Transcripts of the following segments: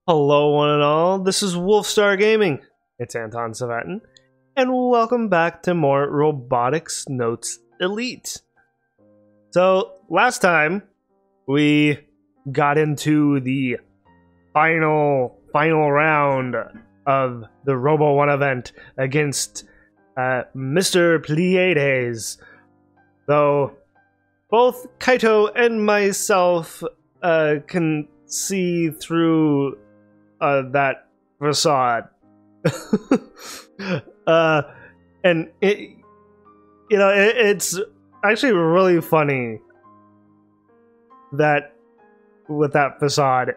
Hello one and all, this is Wolfstar Gaming. It's Anton Savatin, and welcome back to more Robotics Notes Elite. So, last time, we got into the final round of the Robo 1 event against Mr. Pleiades. Though, both Kaito and myself can see through that facade. And it's actually really funny that with that facade,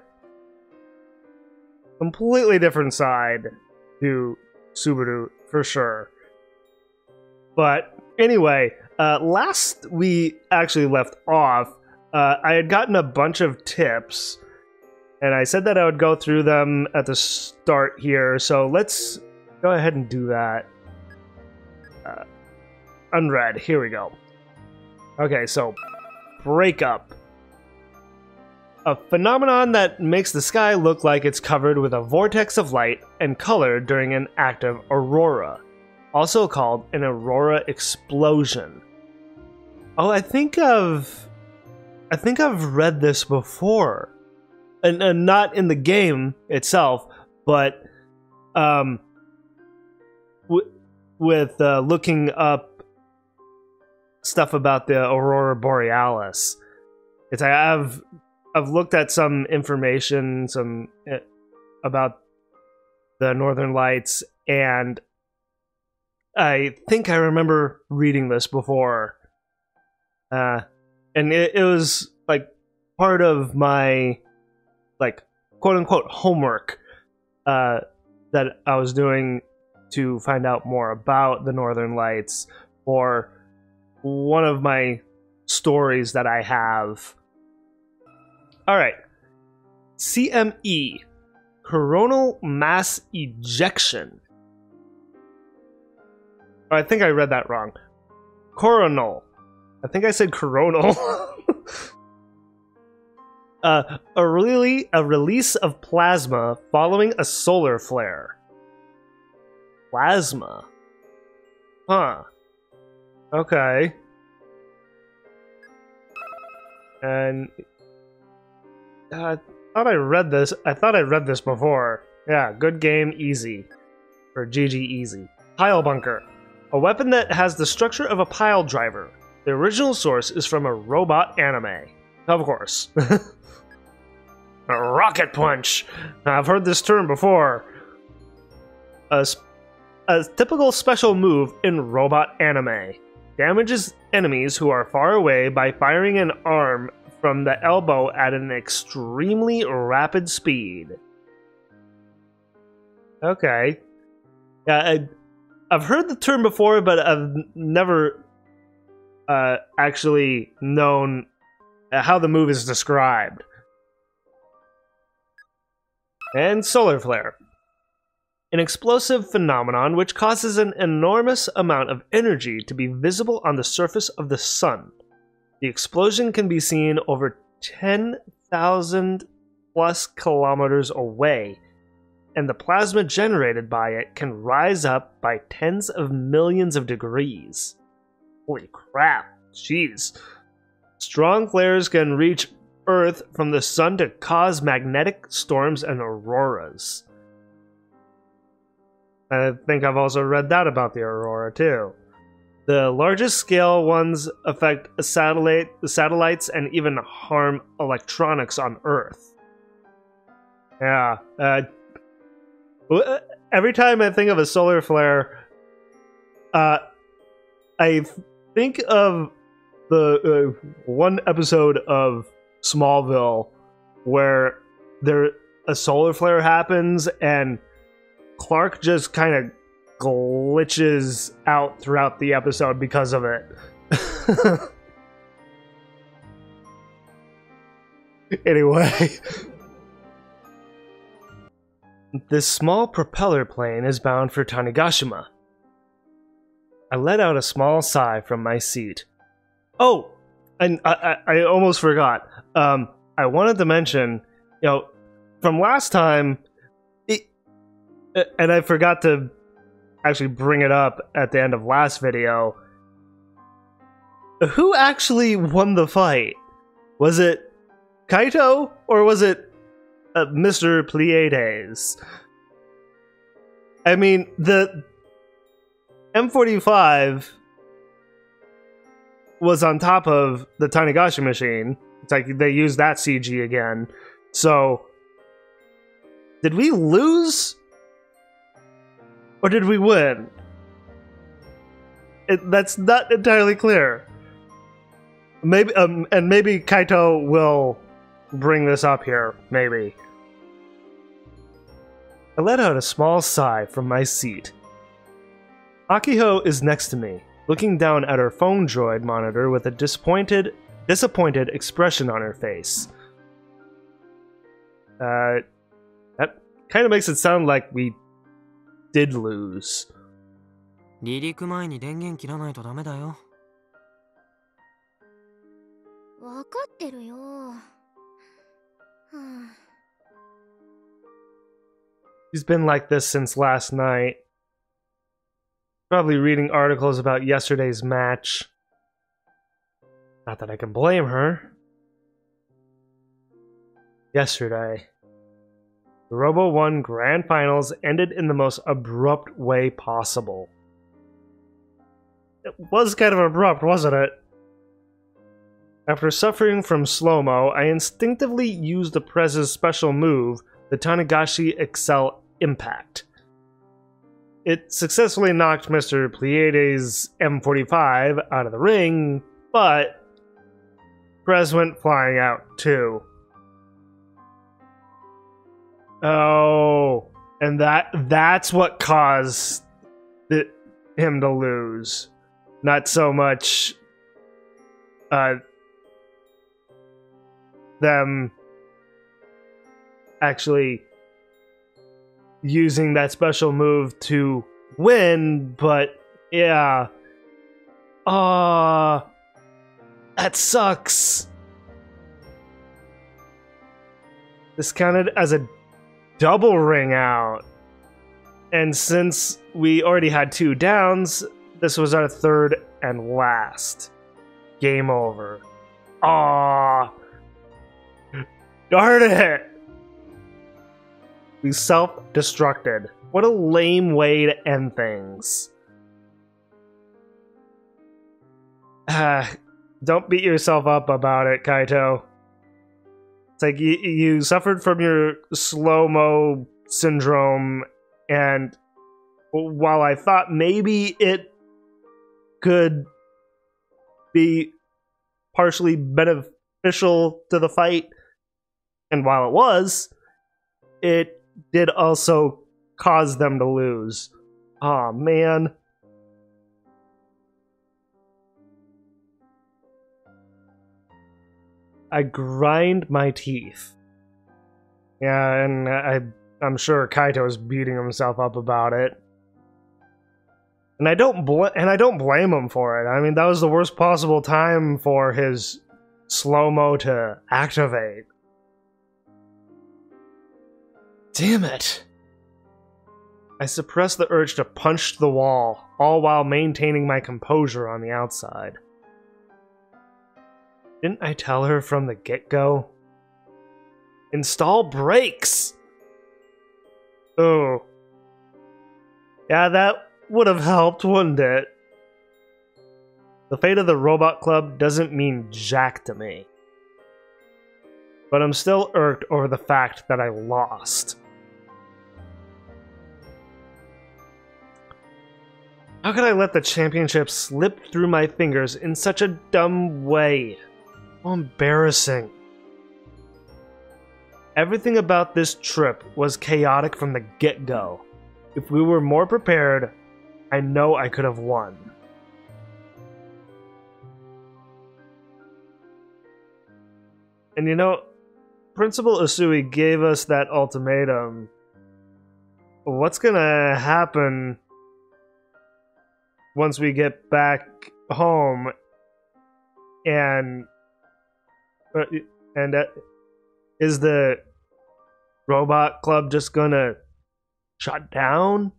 completely different side to Subaru for sure. But anyway, last we actually left off, I had gotten a bunch of tips, and I said that I would go through them at the start here, so let's go ahead and do that. Unread, here we go. Okay, so, breakup. A phenomenon that makes the sky look like it's covered with a vortex of light and color during an active aurora, also called an aurora explosion. Oh, I think I've read this before. And not in the game itself, but with looking up stuff about the Aurora Borealis. I've looked at some information, about the Northern Lights, and I think I remember reading this before. And it was like part of my quote-unquote homework that I was doing to find out more about the Northern Lights for one of my stories that I have. Alright. CME. Coronal Mass Ejection. I think I read that wrong. Coronal. I think I said coronal. A release of plasma following a solar flare. Plasma. Huh. Okay. And I thought I read this. I thought I read this before. Yeah, good game, easy. Or GG easy. Pile bunker. A weapon that has the structure of a pile driver. The original source is from a robot anime. Of course. A rocket punch! I've heard this term before. A typical special move in robot anime. Damages enemies who are far away by firing an arm from the elbow at an extremely rapid speed. Okay. Yeah, I've heard the term before, but I've never actually known how the move is described. And solar flare. An explosive phenomenon which causes an enormous amount of energy to be visible on the surface of the sun. The explosion can be seen over 10,000 plus kilometers away, and the plasma generated by it can rise up by tens of millions of degrees. Holy crap, jeez. Strong flares can reach Earth from the sun to cause magnetic storms and auroras. I think I've also read that about the aurora too. The largest scale ones affect satellites and even harm electronics on Earth. Yeah. Every time I think of a solar flare, I think of the one episode of Smallville where a solar flare happens and Clark just kind of glitches out throughout the episode because of it. Anyway. This small propeller plane is bound for Tanegashima. I let out a small sigh from my seat. Oh! And I almost forgot. I wanted to mention, from last time, and I forgot to actually bring it up at the end of last video, who actually won the fight? Was it Kaito or was it Mr. Pleiades? I mean, the M45 was on top of the Tanegashima machine. It's like they used that CG again. So, did we lose? Or did we win? That's not entirely clear. Maybe, and maybe Kaito will bring this up here. Maybe. I let out a small sigh from my seat. Akiho is next to me, looking down at her phone droid monitor with a disappointed expression on her face. That kind of makes it sound like we did lose. 離陸前に電源切らないとダメだよ。わかってるよ。She's been like this since last night. Probably reading articles about yesterday's match. Not that I can blame her. Yesterday, the Robo 1 Grand Finals ended in the most abrupt way possible. It was kind of abrupt, wasn't it? After suffering from slow-mo, I instinctively used the Prez's special move, the Tanegashi Excel Impact. It successfully knocked Mr. Pleiades' M45 out of the ring, but Prez went flying out too. Oh, and that's what caused him to lose. Not so much them actually using that special move to win, but yeah. That sucks. This counted as a double ring out. And since we already had 2 downs, this was our 3rd and last. Game over. Darn it! We self-destructed. What a lame way to end things. Don't beat yourself up about it, Kaito. It's like you suffered from your slow-mo syndrome, and while I thought maybe it could be partially beneficial to the fight, and while it was, it did also cause them to lose. Aw, man. I grind my teeth. Yeah, and I'm sure Kaito's beating himself up about it. And I don't blame him for it. I mean, that was the worst possible time for his slow-mo to activate. Damn it. I suppressed the urge to punch the wall, all while maintaining my composure on the outside. Didn't I tell her from the get-go? Install brakes! Oh. Yeah, that would have helped, wouldn't it? The fate of the Robot Club doesn't mean jack to me. But I'm still irked over the fact that I lost. How could I let the championship slip through my fingers in such a dumb way? How embarrassing. Everything about this trip was chaotic from the get-go. If we were more prepared, I know I could have won. And you know, Principal Usui gave us that ultimatum. What's gonna happen once we get back home and is the robot club just gonna shut down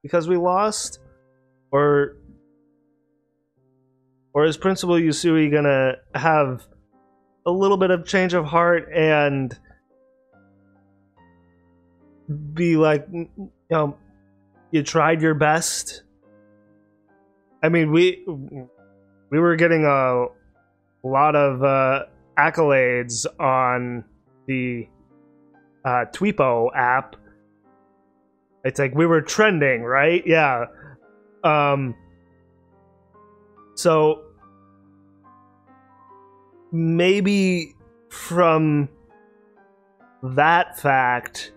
because we lost? Or is Principal Yusui gonna have a little bit of change of heart and be like, you tried your best? I mean, we were getting a lot of accolades on the Tweepo app. It's like we were trending, right? Yeah. So maybe from that fact,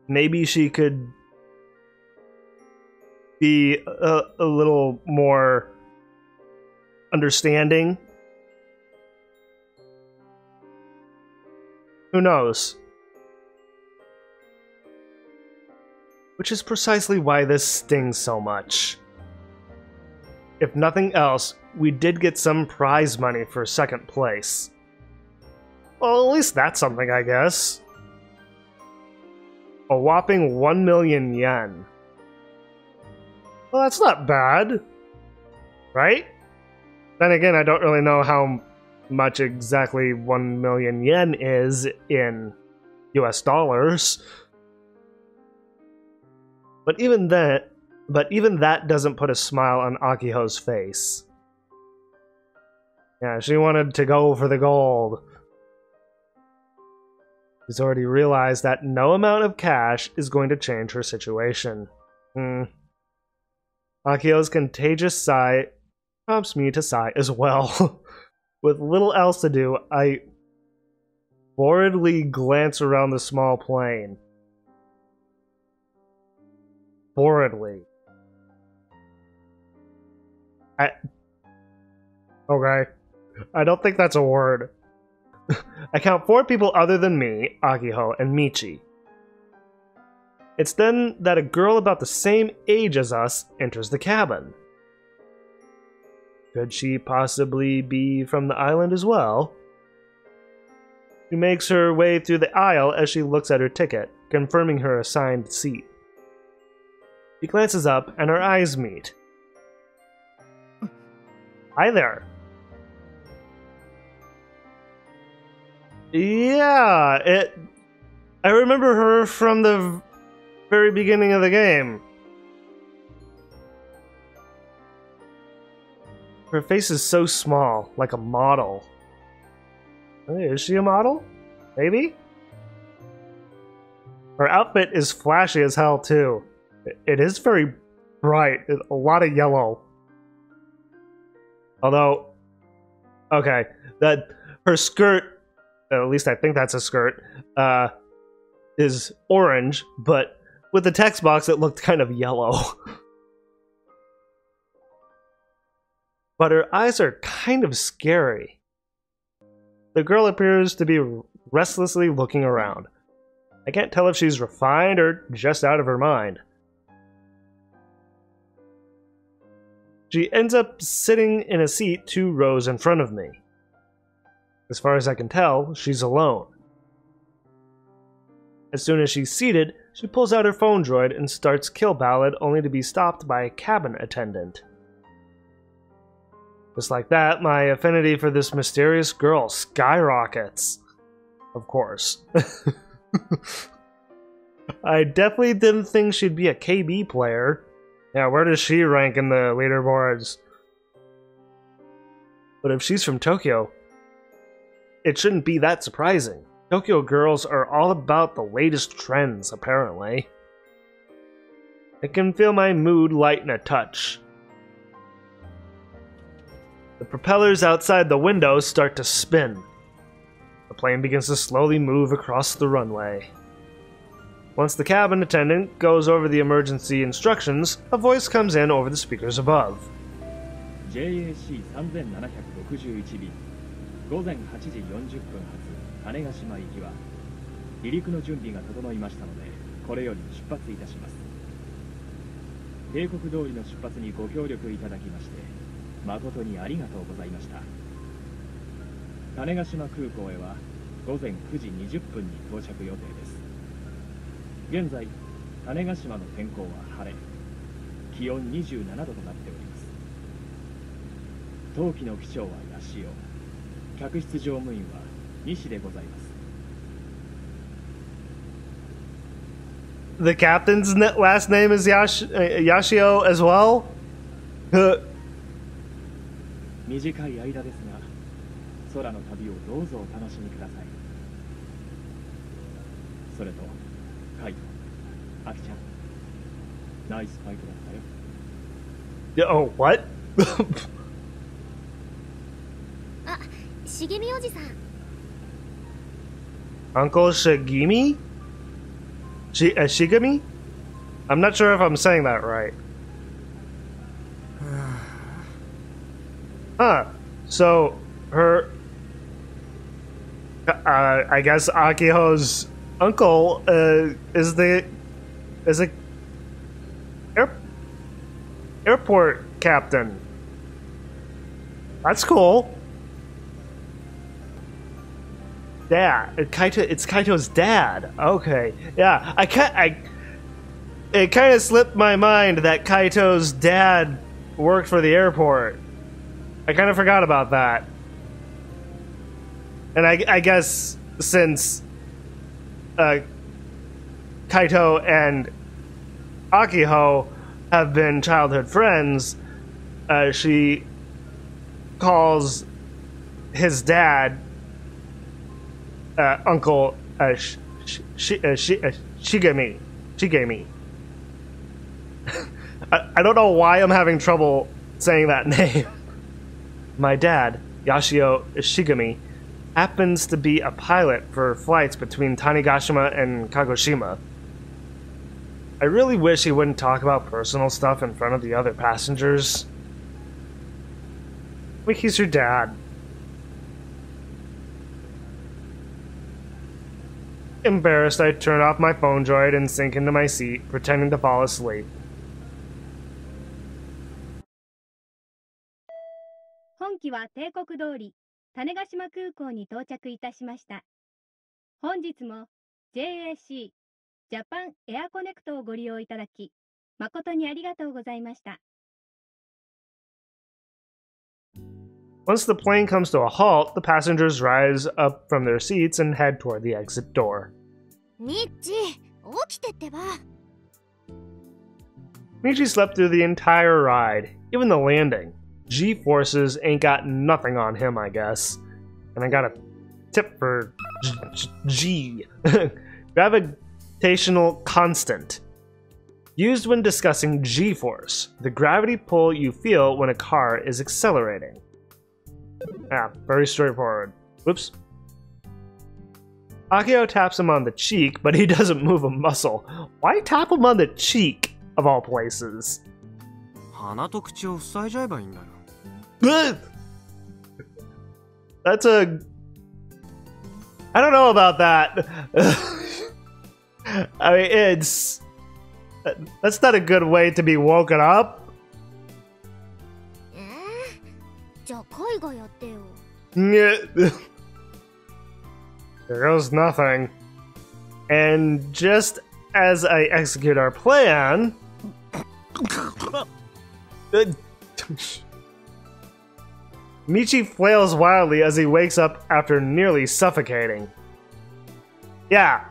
maybe she could be a little more understanding. Who knows? Which is precisely why this stings so much. If nothing else, we did get some prize money for second place. Well, at least that's something, I guess. A whopping 1 million yen. Well, that's not bad. Right? Then again, I don't really know how much exactly 1 million yen is in US dollars. But even that doesn't put a smile on Akiho's face. Yeah, she wanted to go for the gold. She's already realized that no amount of cash is going to change her situation. Akiho's contagious sigh prompts me to sigh as well. With little else to do, I boredly glance around the small plane. Boredly. Okay. I don't think that's a word. I count 4 people other than me, Akiho, and Michi. It's then that a girl about the same age as us enters the cabin. Could she possibly be from the island as well? She makes her way through the aisle as she looks at her ticket, confirming her assigned seat. She glances up and our eyes meet. Hi there. Yeah, I remember her from the very beginning of the game. Her face is so small, like a model. Hey, is she a model? Maybe? Her outfit is flashy as hell, too. It is very bright, a lot of yellow. Although, okay, that her skirt, at least I think that's a skirt, is orange, but with the text box it looked kind of yellow. But her eyes are kind of scary. The girl appears to be restlessly looking around. I can't tell if she's refined or just out of her mind. She ends up sitting in a seat 2 rows in front of me. As far as I can tell, she's alone. As soon as she's seated, she pulls out her phone droid and starts Kill Ballad, only to be stopped by a cabin attendant. Just like that, my affinity for this mysterious girl skyrockets. Of course. I definitely didn't think she'd be a KB player. Yeah, where does she rank in the leaderboards? But if she's from Tokyo, it shouldn't be that surprising. Tokyo girls are all about the latest trends, apparently. I can feel my mood lighten a touch. The propellers outside the window start to spin. The plane begins to slowly move across the runway. Once the cabin attendant goes over the emergency instructions, a voice comes in over the speakers above. JAC 3761便午前8時40分発種子島行きは離陸の準備が整いましたのでこれより出発いたします。定刻通りの出発にご協力いただきまして誠にありがとうございました。種子島空港へは午前9時20分に到着予定です。現在種子島の天候は晴れ、気温27度となっております。当機の機長はヤシオ、客室乗務員は西でございます。The captain's last name is Yashio as well? 短い間ですが、空の旅をどうぞお楽しみください。それと、カイト、アキちゃん、ナイスファイトだったよ。Oh, what? あ、茂みおじさん。Uncle Shigemi? Shigami? I'm not sure if I'm saying that right. Huh. So, her... I guess Akiho's uncle is a airport captain. That's cool. Dad, it's Kaito's dad. Okay, yeah. It kind of slipped my mind that Kaito's dad worked for the airport. I kind of forgot about that. And I guess since Kaito and Akiho have been childhood friends, she calls his dad Uncle Shigemi. I don't know why I'm having trouble saying that name. My dad, Yashio Shigemi, happens to be a pilot for flights between Tanegashima and Kagoshima. I really wish he wouldn't talk about personal stuff in front of the other passengers. Like he's your dad. Embarrassed, I turn off my phone droid and sink into my seat, pretending to fall asleep. 本機は定刻通り種子島空港に到着いたしました。本日も JAC ジャパンエアコネクトをご利用いただき誠にありがとうございました。 Once the plane comes to a halt, the passengers rise up from their seats and head toward the exit door. ミッチ、起きてってば。Michi slept through the entire ride, even the landing. G-forces ain't got nothing on him, I guess. And I got a tip for G. Gravitational constant. Used when discussing G-force, the gravity pull you feel when a car is accelerating. Ah, very straightforward. Whoops. Akio taps him on the cheek, but he doesn't move a muscle. Why tap him on the cheek, of all places? 鼻と口を塞いじゃえばいいんだよ。That's a... I don't know about that. I mean, it's... That's not a good way to be woken up. じゃあ海がやってよ。There goes nothing. And just as I execute our plan... Michi flails wildly as he wakes up after nearly suffocating. Yeah,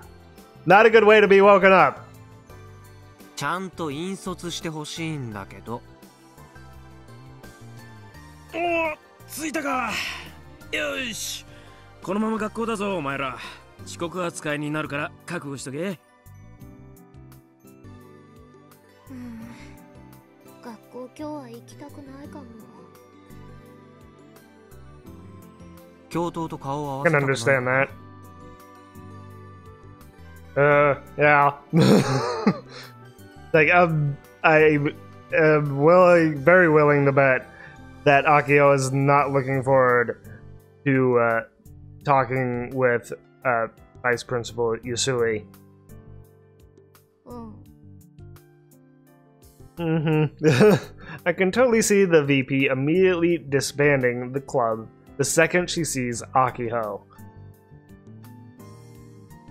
not a good way to be woken up. ちゃんと引率してほしいんだけど。おお、着いたか。よし。このまま学校だぞお前ら。遅刻扱いになるから覚悟しとけ。学校今日は行きたくないかも。教頭と顔を合わ I せた can くない。 understand that. Yeah. Like, I am very willing to bet that Akio is not looking forward to talking with Vice Principal Yusui. I can totally see the VP immediately disbanding the club the second she sees Akiho.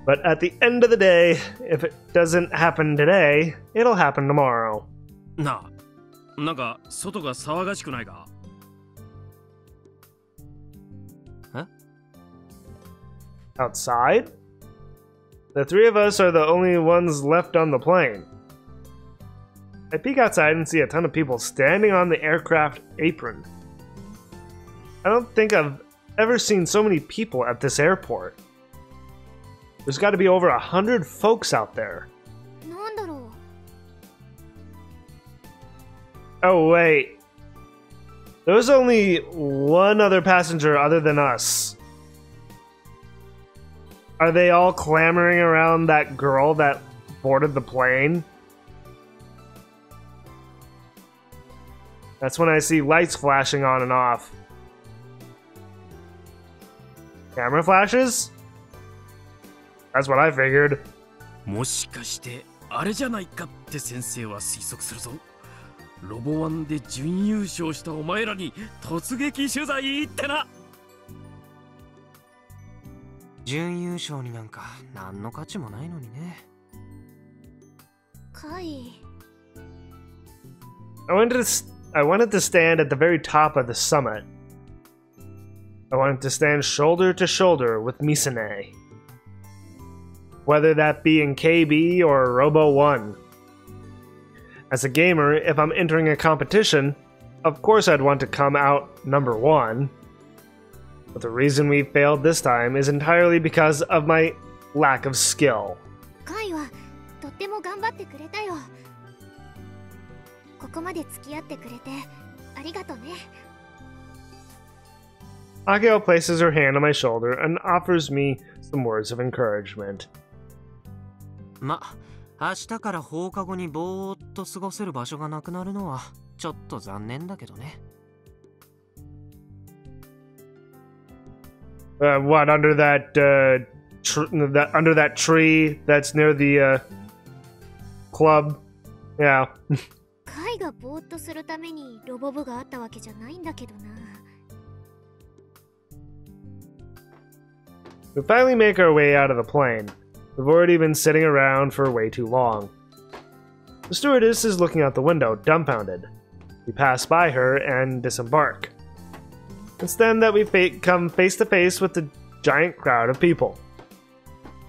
But at the end of the day, if it doesn't happen today, it'll happen tomorrow. なあ、なんか外が騒がしくないか？ Outside? The three of us are the only ones left on the plane. I peek outside and see a ton of people standing on the aircraft apron. I don't think I've ever seen so many people at this airport. There's got to be over 100 folks out there. なんだろう。 Oh, wait. There's only one other passenger other than us. Are they all clamoring around that girl that boarded the plane? That's when I see lights flashing on and off. Camera flashes? That's what I figured. もしかしてあれじゃないかって先生は推測するぞ。ロボ1で準優勝したお前らに突撃取材ってな。準優勝になんか何の価値もないのにね。カイ。I wanted to stand at the very top of the summit. I wanted to stand shoulder to shoulder with Misane. Whether that be in KB or Robo 1. As a gamer, if I'm entering a competition, of course I'd want to come out number 1. But the reason we failed this time is entirely because of my lack of skill. カイはとっても頑張ってくれたよ。ここまで付き合ってくれてありがとね。Akio places her hand on my shoulder and offers me some words of encouragement. ま、明日から放課後にぼーっと過ごせる場所がなくなるのはちょっと残念だけどね。What, under that under that tree that's near the club? Yeah. カイがぼーっとするためにロボ部があったわけじゃないんだけどな。We finally make our way out of the plane. We've already been sitting around for way too long. The stewardess is looking out the window, dumbfounded. We pass by her and disembark. It's then that we come face to face with the giant crowd of people.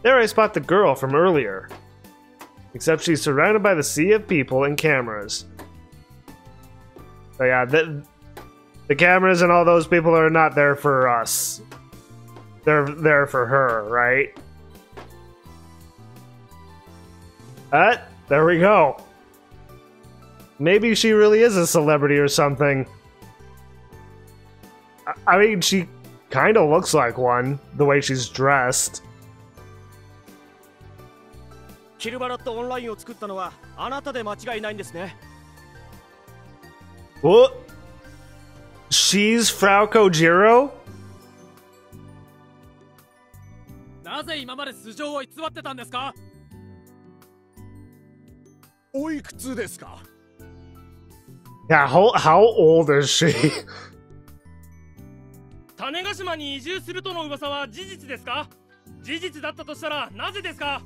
There I spot the girl from earlier. Except she's surrounded by the sea of people and cameras. So yeah, the cameras and all those people are not there for us. They're there for her, right? There we go. Maybe she really is a celebrity or something. I mean, she kind of looks like one, the way she's dressed. キルバラットオンラインを作ったのはあなたで間違いないんですね。What? She's Frau Kojiro? なぜ今まで素性を偽ってたんですか？おいくつですか？ Yeah, how old is she? 種子島に移住するとの噂は事実ですか？事実だったとしたらなぜですか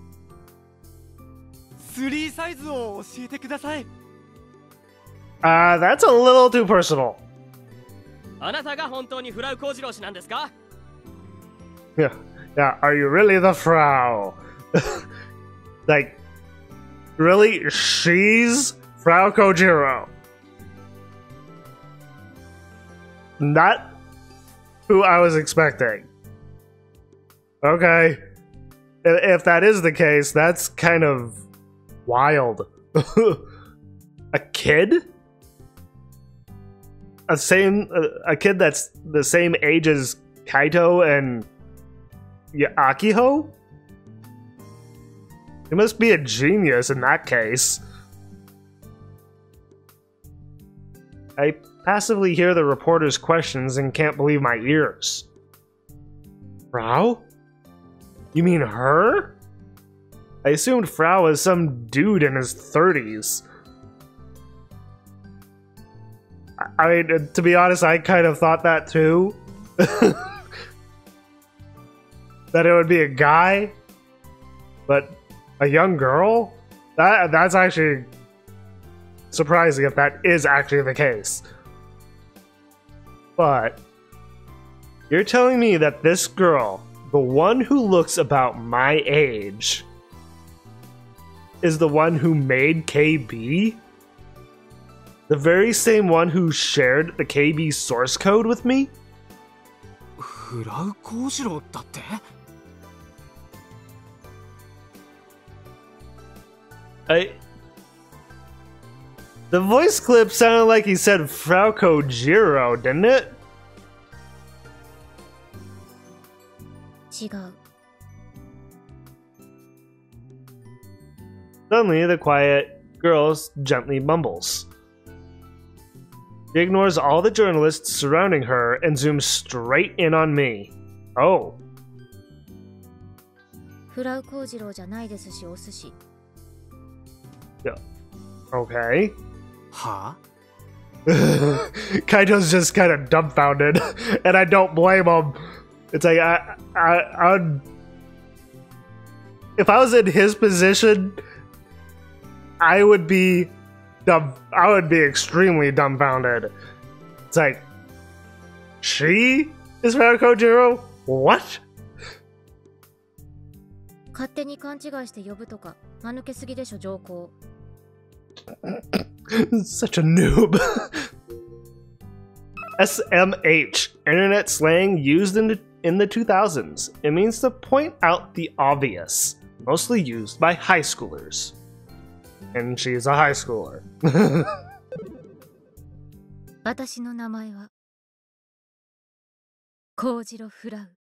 ？3サイズを教えてください。That's a little too personal. あなたが本当にフラウ幸次郎氏なんですか？ Yeah, are you really the Frau? Like, really? She's Frau Kojiro? Not who I was expecting. Okay. If that is the case, that's kind of wild. A kid? A kid that's the same age as Kaito and Akiho? He must be a genius in that case. I passively hear the reporter's questions and can't believe my ears. Frau? You mean her? I assumed Frau was some dude in his 30s. I mean, to be honest, I kind of thought that too. That it would be a guy. But a young girl? That's actually surprising if that is actually the case. But you're telling me that this girl, the one who looks about my age, is the one who made KB? The very same one who shared the KB source code with me? フラウ幸次郎だって The voice clip sounded like he said Frau Kojiro, didn't it? 違う。 Suddenly, the quiet girl gently mumbles. She ignores all the journalists surrounding her and zooms straight in on me. Oh. フラウ幸次郎じゃないですし、お寿司。 Yeah. Okay. は Kaito's just kind of dumbfounded, and I don't blame him. It's like, I'd... If I was in his position, I would be extremely dumbfounded. It's like, she is Frau Kojiro? What? 勝手に勘違いして呼ぶとか、間抜けすぎでしょ、上皇。 Such a noob. SMH, internet slang used in the 2000s. It means to point out the obvious, mostly used by high schoolers. And she's a high schooler. 私の名前は幸次郎フラウ。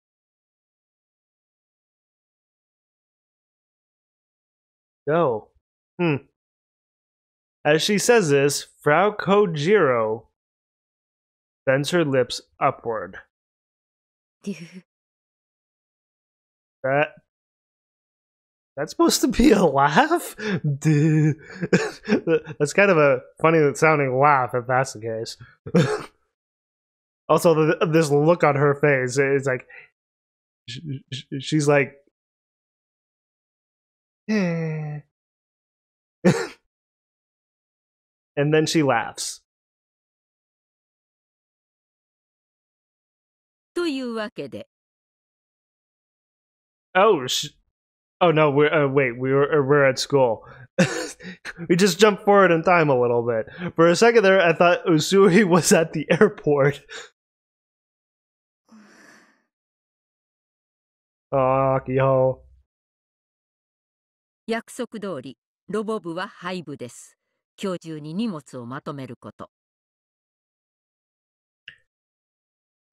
Go. As she says this, Frau Kojiro bends her lips upward. デュー That's supposed to be a laugh? Dude. That's kind of a funny sounding laugh if that's the case. Also, this look on her face, it's like she's like, eh. And then she laughs. というわけで。 Oh, oh no, we're at school. We just jumped forward in time a little bit. For a second there, I thought Usui was at the airport. Oh, Akiho. 約束通り、ロボ部は廃部です。今日中に荷物をまとめること。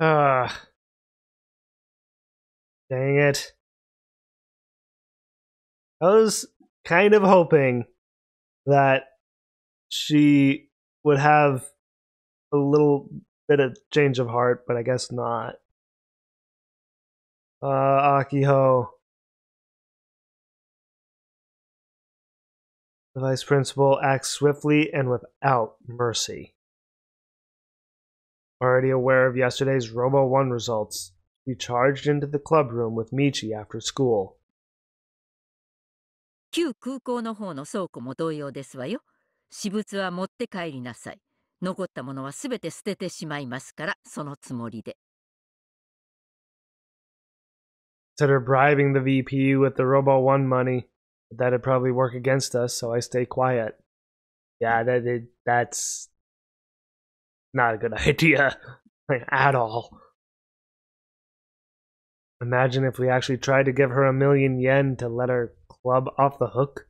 Dang it. I was kind of hoping that she would have a little bit of change of heart, but I guess not. Akiho. The vice principal acts swiftly and without mercy. Already aware of yesterday's Robo 1 results, he charged into the club room with Michi after school. 旧空港の方の倉庫も同様ですわよ。私物は持って帰りなさい。残ったものはすべて捨ててしまいますから、そのつもりで。 Consider bribing the VP with the Robo 1 money. But that'd probably work against us, so I stay quiet. Yeah, that's not a good idea. Like, at all. Imagine if we actually tried to give her 1,000,000 yen to let her club off the hook.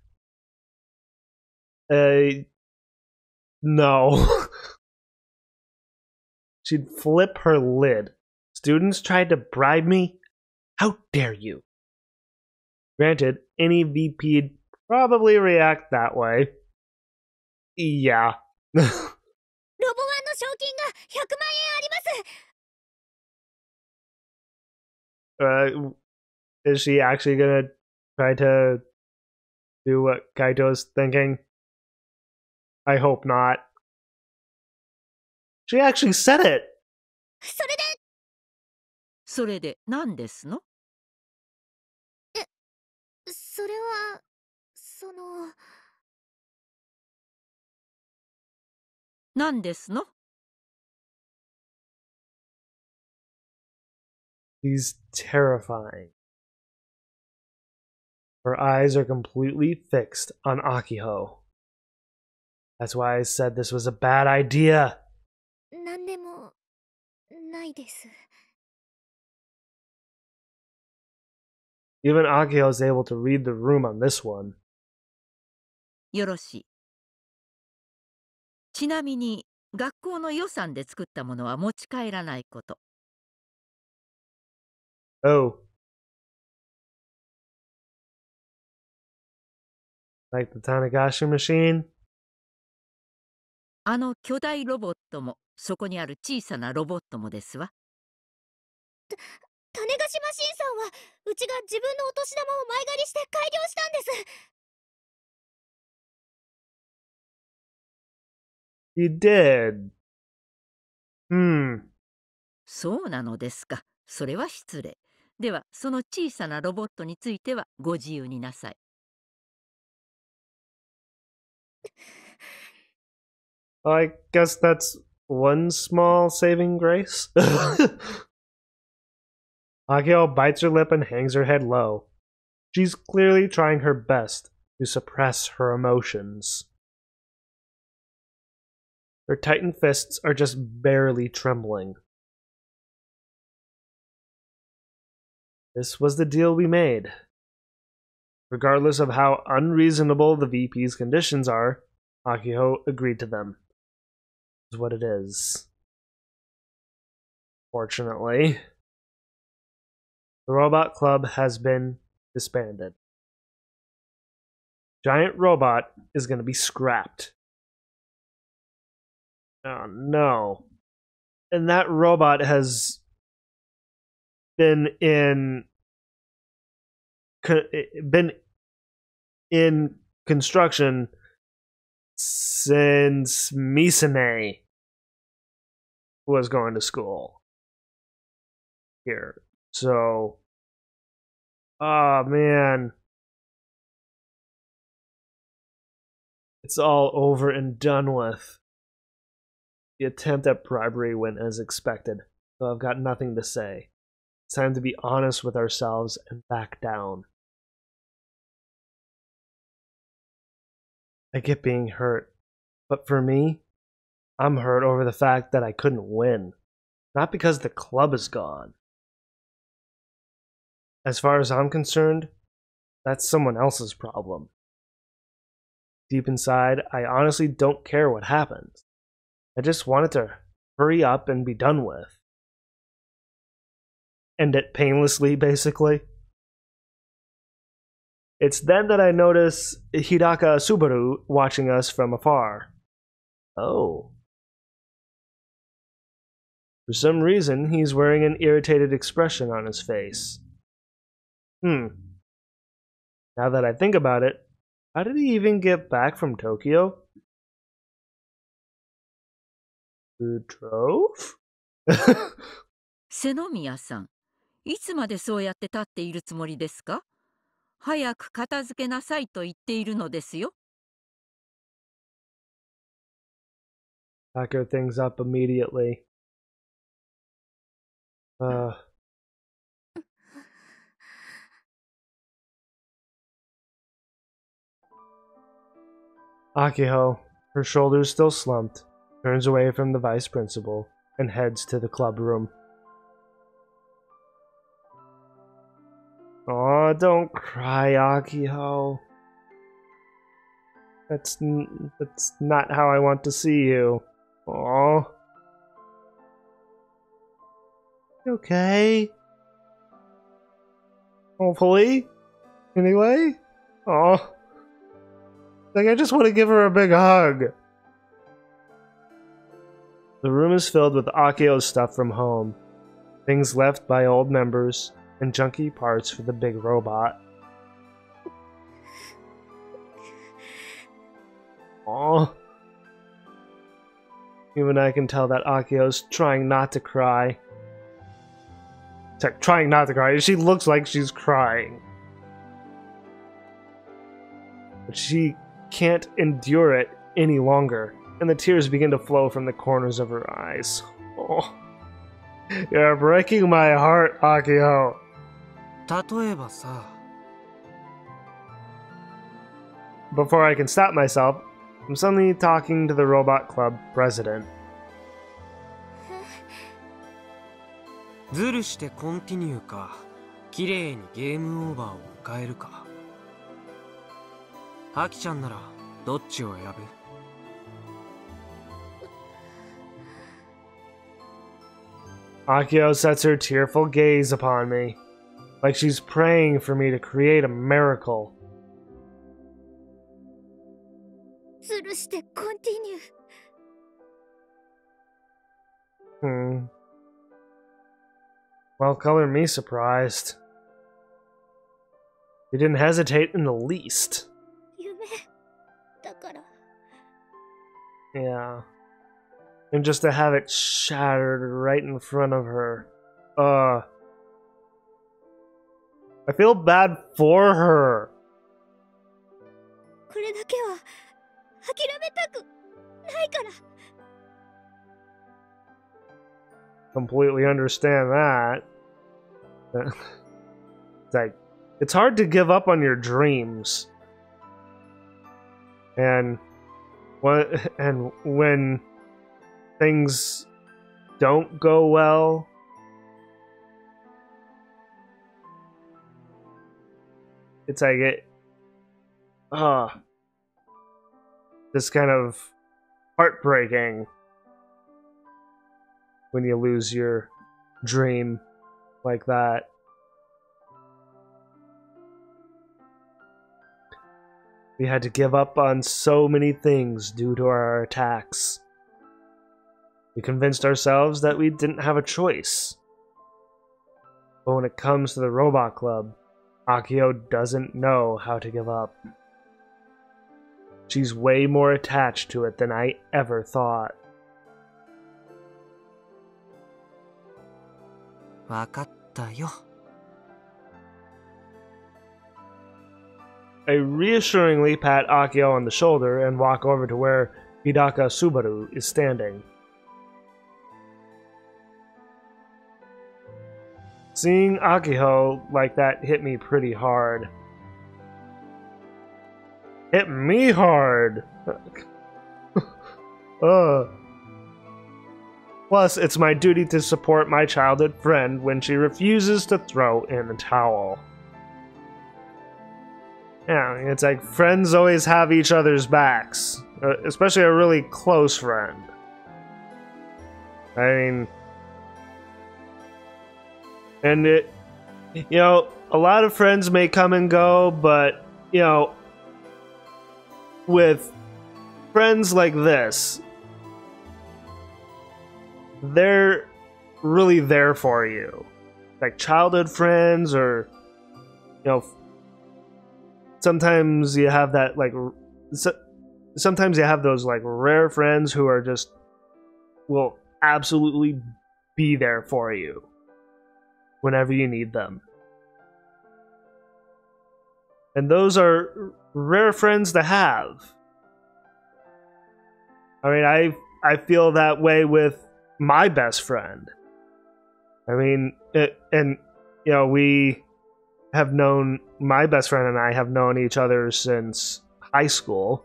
No. She'd flip her lid. Students tried to bribe me? How dare you? Granted, any VP'd probably react that way. Yeah. ロボワンの賞金が100万円あります。 Is she actually gonna try to do what Kaito's thinking? I hope not. She actually said it! それで何ですの？それは、その。何ですの？ He's terrifying. Her eyes are completely fixed on Akiho. That's why I said this was a bad idea. なんでもないです。 Even Akiho is able to read the room on this one. よろしい。ちなみに、学校の予算で作ったものは持ち帰らないこと。Oh. Like the Tanegashima machine? あの巨大ロボットも、そこにある小さなロボットもですわ。種子島新さんは、うちが自分のお年玉を前借りして改良したんです。 He did. そうなのですか。それは失礼。では、その小さなロボットについてはご自由になさい。I guess that's one small saving grace. Akio bites her lip and hangs her head low. She's clearly trying her best to suppress her emotions. Her tightened fists are just barely trembling. This was the deal we made. Regardless of how unreasonable the VP's conditions are, Akiho agreed to them. Is what it is. Fortunately, the Robot Club has been disbanded. Giant Robot is going to be scrapped. Oh no. And that robot has been in construction since Misane was going to school here. So, oh man, it's all over and done with. The attempt at bribery went as expected, so I've got nothing to say. It's time to be honest with ourselves and back down. I get being hurt, but for me, I'm hurt over the fact that I couldn't win, not because the club is gone. As far as I'm concerned, that's someone else's problem. Deep inside, I honestly don't care what happens. I just want it to hurry up and be done with. End it painlessly, basically. It's then that I notice Hidaka Subaru watching us from afar. Oh. For some reason, he's wearing an irritated expression on his face. Now that I think about it, how did he even get back from Tokyo? Who drove? 瀬宮さん、いつまでそうやって立っているつもりですか？早く片付けなさいと言っているのですよ。Pack her things up immediately. Akiho, her shoulders still slumped, turns away from the vice principal and heads to the club room. Aw, don't cry, Akiho. That's not how I want to see you. Aw. You okay? Hopefully? Anyway? Aw. Like, I just want to give her a big hug. The room is filled with Akio's stuff from home. Things left by old members, and junky parts for the big robot. Aww. Even I can tell that Akio's trying not to cry. Trying not to cry. She looks like she's crying. but she can't endure it any longer, and the tears begin to flow from the corners of her eyes. Oh, you're breaking my heart, Akio. 例えばさ、 Before I can stop myself, I'm suddenly talking to the Robot Club president. ズルしてコンティニューか、綺麗にゲームオーバーを迎えるか。アキちゃんならどっちを選ぶ？ Akio sets her tearful gaze upon me, like she's praying for me to create a miracle. ズルしてコンティニュー。 Well, color me surprised. You didn't hesitate in the least. 夢だから。 Yeah. And just to have it shattered right in front of her. I feel bad for her. これだけは諦めたくないから。 Completely understand that. It's like, it's hard to give up on your dreams. And when things don't go well, it's like this kind of heartbreaking when you lose your dream like that. We had to give up on so many things due to our attacks. We convinced ourselves that we didn't have a choice. But when it comes to the Robot Club, Akio doesn't know how to give up. She's way more attached to it than I ever thought. わかったよ。 I reassuringly pat Akio on the shoulder and walk over to where Hidaka Subaru is standing. Seeing Akio like that hit me pretty hard. Hit me hard! Plus, it's my duty to support my childhood friend when she refuses to throw in the towel. Yeah, it's like friends always have each other's backs, especially a really close friend. I mean, and it, you know, a lot of friends may come and go, but, you know, with friends like this, they're really there for you. Like childhood friends, or, you know, sometimes you have that, like, sometimes you have those, like, rare friends who are just, will absolutely be there for you whenever you need them. And those are rare friends to have. I mean, I feel that way with my best friend. I mean, and, you know, we have known, my best friend and I have known each other since high school.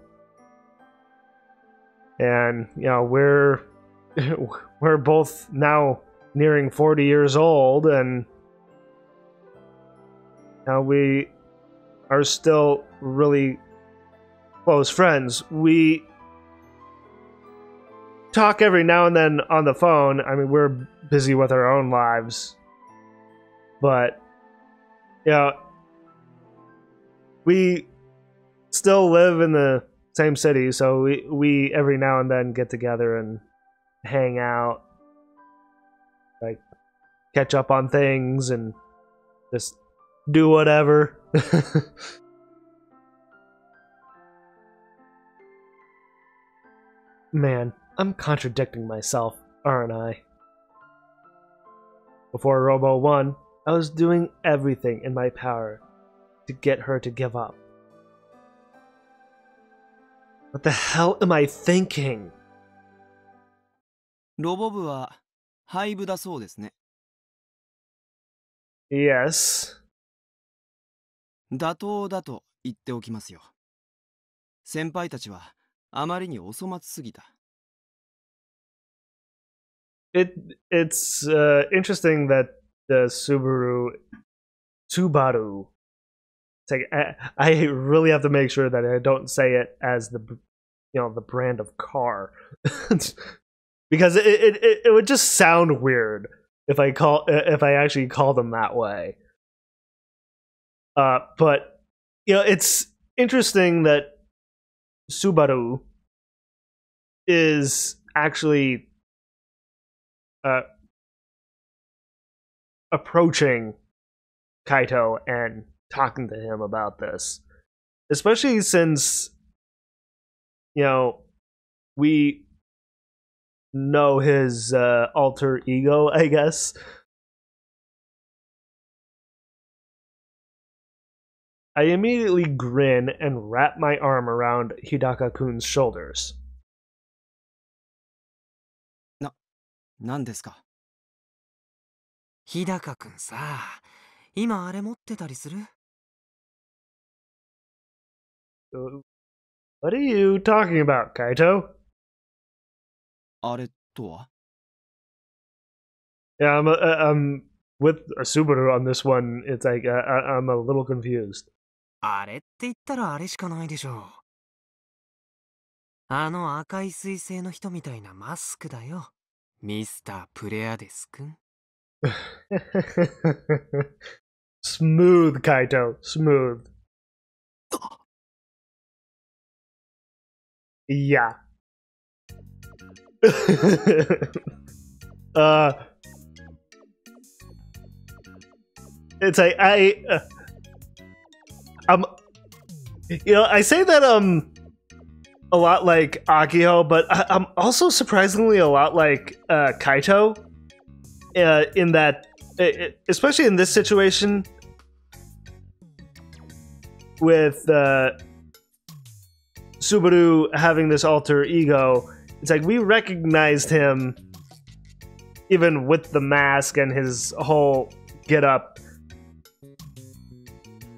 And, you know, we're both now nearing 40 years old, and now we are still really close friends. We talk every now and then on the phone. I mean, we're busy with our own lives, but, you know, we still live in the same city, so we every now and then get together and hang out, like catch up on things and just do whatever. Man, I'm contradicting myself, aren't I? Before Robo 1, I was doing everything in my power to get her to give up. What the hell am I thinking? ロボ部は廃部だそうですね。Yes. 妥当だと言っておきますよ。先輩たちはあまりにお粗末すぎた。It's interesting that the Subaru. It's like I really have to make sure that I don't say it as the brand of car, because it would just sound weird if I actually call them that way. But it's interesting that Subaru is actually approaching Kaito and talking to him about this, especially since we know his alter ego, I guess. I immediately grin and wrap my arm around Hidaka-kun's shoulders. 何ですか？日高くんさ、今あれ持ってたりする？ What are you talking about, Kaito? あれとは？ Yeah, I'm with a Subaru on this one. It's like I'm a little confused. あれって言ったらあれしかないでしょう。あの赤い彗星の人みたいなマスクだよ。ミスタープレアデスくん。Smooth, Kaito. Smooth. Yeah. It's like I say that a lot like Akio, but I'm also surprisingly a lot like Kaito, in that, especially in this situation with Subaru having this alter ego. It's like we recognized him even with the mask and his whole get-up.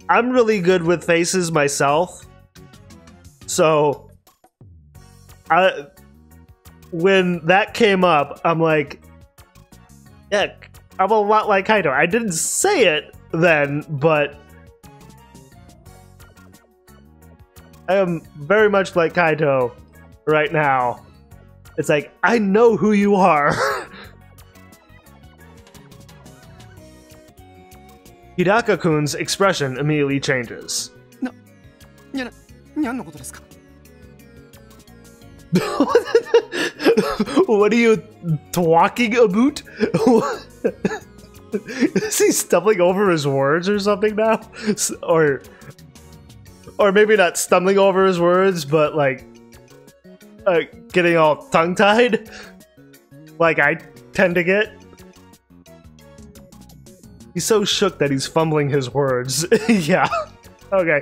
I'm really good with faces myself, so when that came up, I'm like, yeah, I'm a lot like Kaito. I didn't say it then, but I am very much like Kaito right now. It's like, I know who you are. Hidaka-kun's expression immediately changes. 何のことですか？ What are you talking about? Is he stumbling over his words or something now? Or maybe not stumbling over his words, but like getting all tongue-tied, like I tend to get. He's so shook that he's fumbling his words. Yeah. Okay.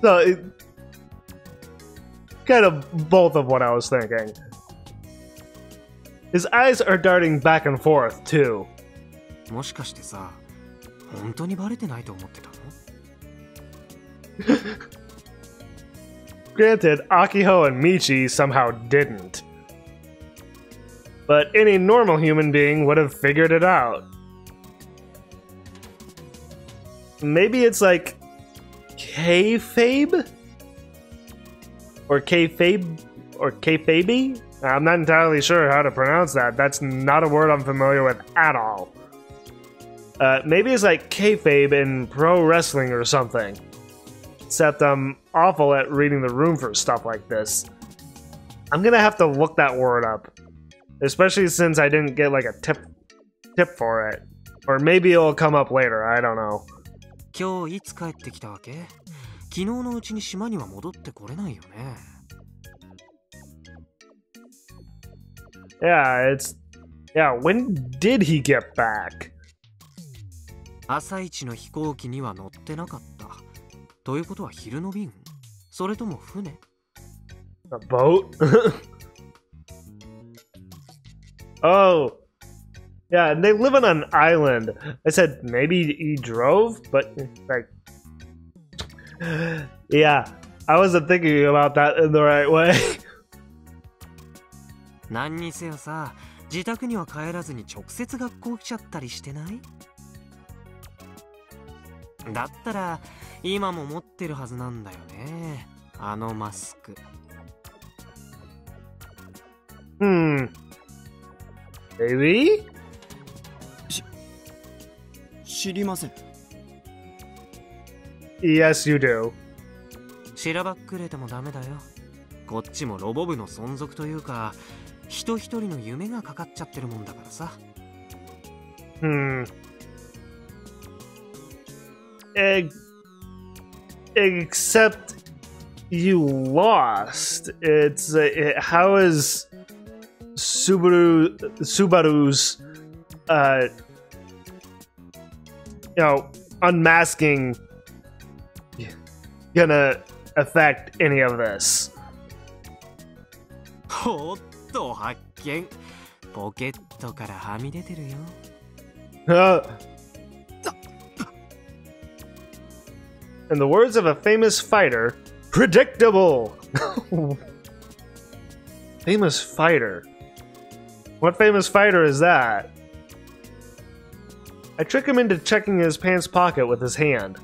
So, kind of both of what I was thinking. His eyes are darting back and forth, too. もしかしてさ、本当にバレてないと思ってたの？ Granted, Akiho and Michi somehow didn't. But any normal human being would have figured it out. Maybe it's like kayfabe? Or kayfabe? Or kayfabe? I'm not entirely sure how to pronounce that. That's not a word I'm familiar with at all. Maybe it's like kayfabe in pro wrestling or something. Except I'm awful at reading the room for stuff like this. I'm gonna have to look that word up. Especially since I didn't get like a tip for it. Or maybe it'll come up later, I don't know. 今日いつ帰ってきたわけ？昨日のうちに島には戻ってこれないよね。Yeah, when did he get back? 朝一の飛行機には乗ってなかった。ということは昼の便？それとも船？ A boat? Oh. Yeah, and they live on an island. I said maybe he drove, but like... Yeah, I wasn't thinking about that in the right way. 何にせよさ、自宅には帰らずに直接学校来ちゃったりしてない？だったら今も持ってるはずなんだよね、あのマスク。Maybe? 知りません。Yes, you do. しらばっくれてもダメだよ。こっちもロボ部の存続というか、人一人の夢がかかっちゃってるもんだからさ。Except you lost. It's how is Subaru's unmasking gonna affect any of this? おっと発見。ポケットからはみ出てるよ。In the words of a famous fighter, predictable. Famous fighter. What famous fighter is that? I trick him into checking his pants pocket with his hand.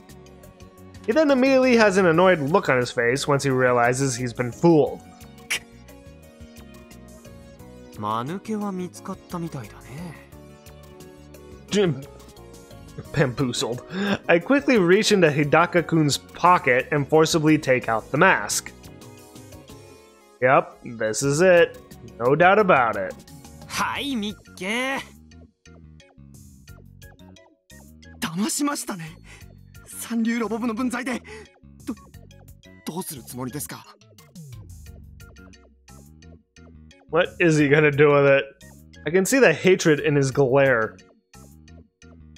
He then immediately has an annoyed look on his face once he realizes he's been fooled. 間抜けは見つかったみたいだね。Bamboozled. I quickly reach into Hidaka-kun's pocket and forcibly take out the mask. Yep, this is it. No doubt about it. はい、ミッケー。騙しましたね。三流ロボ部の分際で。どうするつもりですか？ What is he gonna do with it? I can see the hatred in his glare.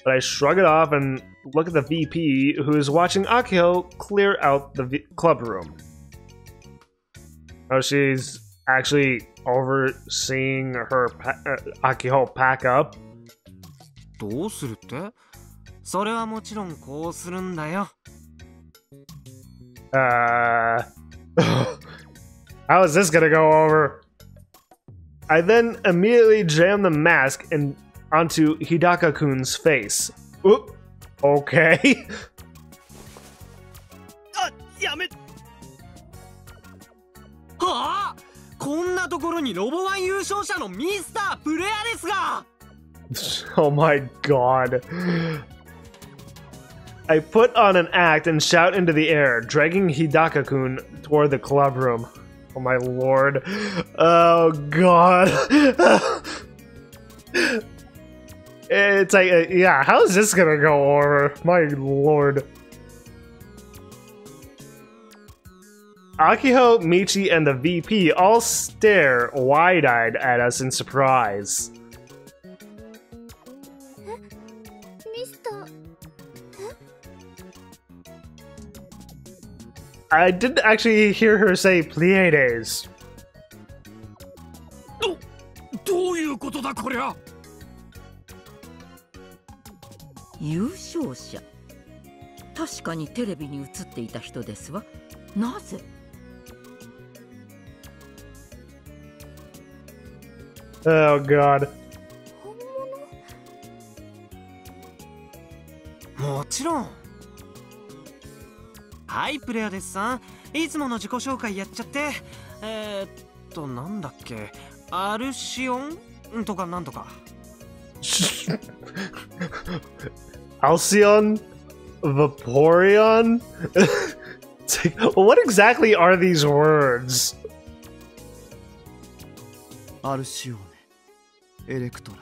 But I shrug it off and look at the VP, who is watching Akio clear out the club room. Oh, she's actually overseeing her Akio pack up? どうするって？それはもちろんこうするんだよ。How is this gonna go over? I then immediately jam the mask onto Hidaka-kun's face. Oop. Okay. やめ。はあ？こんなところにロボワン優勝者のミスタープレアですが。Oh my god. I put on an act and shout into the air, dragging Hidaka-kun toward the club room. Oh my lord. Oh god. It's like, yeah, how is this gonna go over? My lord. Akiho, Michi, and the VP all stare wide-eyed at us in surprise. I didn't actually hear her say Pleiades. どういうことだこりゃ。優勝者。確かにテレビに映っていた人ですわ。なぜ？Oh god. もちろん。はい、プレアですさん。いつもの自己紹介やっちゃって。なんだっけ。アルシオンとかなんとか。Alcyon? Vaporeon? It's like, what exactly are these words? アルシオーネ、エレクトラ、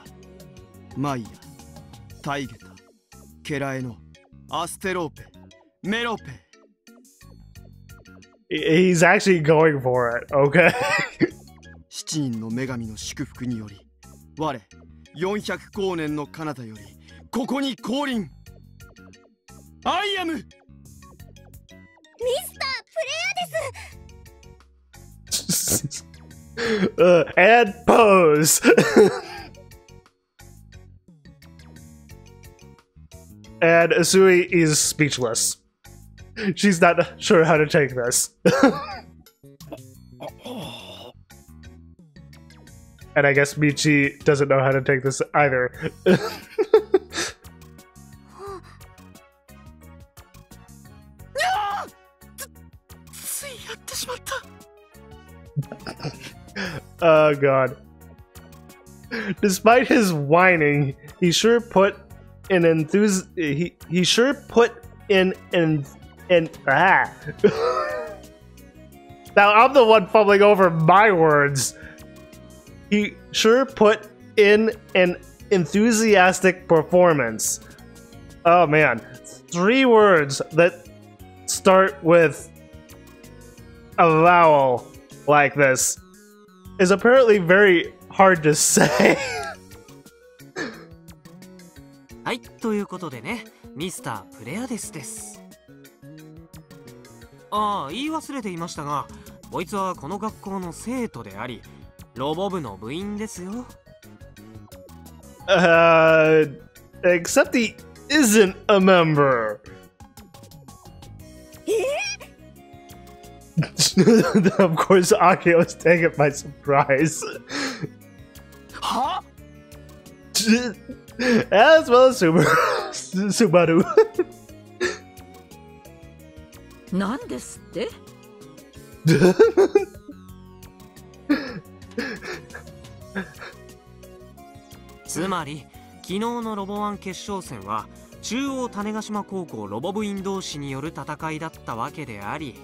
マイヤ、タイゲタ、ケラエノ、アステローペ、メロペ。He's actually going for it, okay? 7人の女神の祝福により、我400光年の彼方よりここに降臨。アイアム。ミスタープレアです。And pose. And Asui is speechless. She's not sure how to take this. And I guess Michi doesn't know how to take this either. Oh god. Despite his whining, he sure put in he sure put in Now I'm the one fumbling over my words. He sure put in an enthusiastic performance. Oh man. 3 words that start with a vowel like this is apparently very hard to say. はい、ということでね、ミスタープレアデスです。ああ、言い忘れていましたが、こいつはこの学校の生徒であり、ロボ部の部員ですよ。Except he isn't a member. Of course, Akio was taken by surprise. Huh? As well as Subaru. なんですって？つまり、昨日のロボワン決勝戦は中央種子島高校ロボ部員同士による戦いだったわけであり、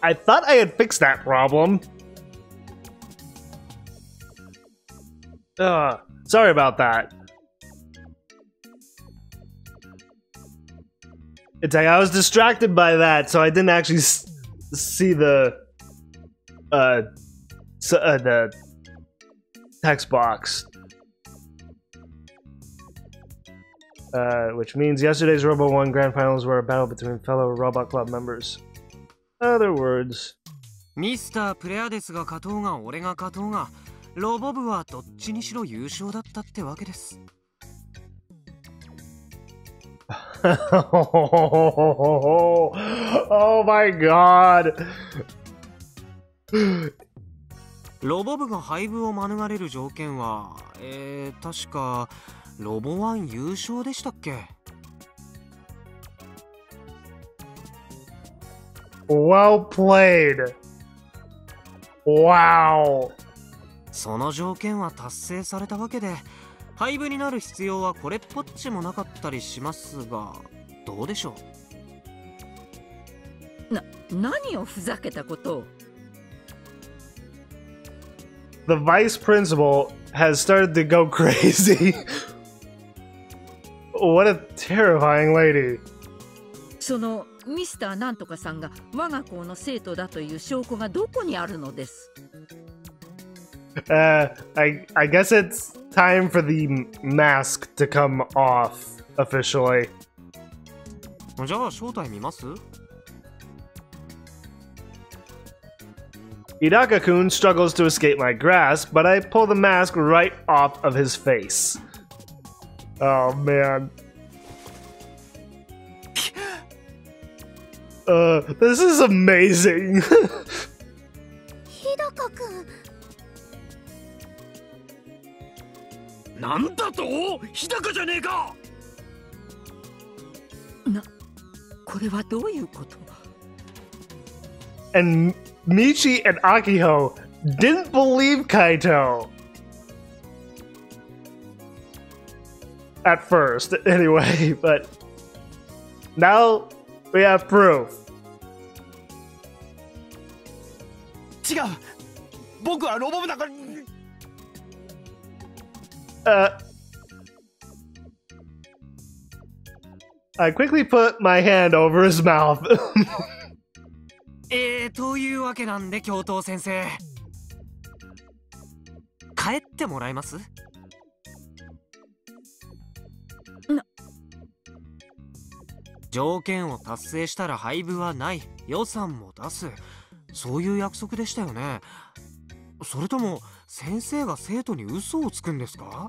I thought I had fixed that problem. Sorry about that. It's like I was distracted by that, so I didn't actually see the text box. Which means yesterday's Robo 1 Grand Finals were a battle between fellow Robot Club members. Other words. ミスタープレアデスが勝とうが俺が勝とうが、ロボ部はどっちにしろ優勝だったってわけです。Oh my god. ロボ部が敗部を免れる条件は、確かロボ1優勝でしたっけ？ Well played. Wow. その条件は達成されたわけで、廃部になる必要はこれっぽっちもなかったりしますが、どうでしょう？何をふざけたことを。The vice principal has started to go crazy. What a terrifying lady. そのミスターなんとかさんが我が校の生徒だという証拠がどこにあるのです？ I guess it's time for the mask to come off officially. じゃあ正体見ます？ Hidaka-kun struggles to escape my grasp, but I pull the mask right off of his face. Oh man. This is amazing. 日高くん。なんだと？日高じゃねえか。これはどういうこと？ And Michi and Akiho didn't believe Kaito. At first, anyway, but now we have proof. 違う。僕はロボ部だから。I quickly put my hand over his mouth. というわけなんで教頭先生、帰ってもらえます？条件を達成したら廃部はない、予算も出す、そういう約束でしたよね。それとも先生が生徒に嘘をつくんですか？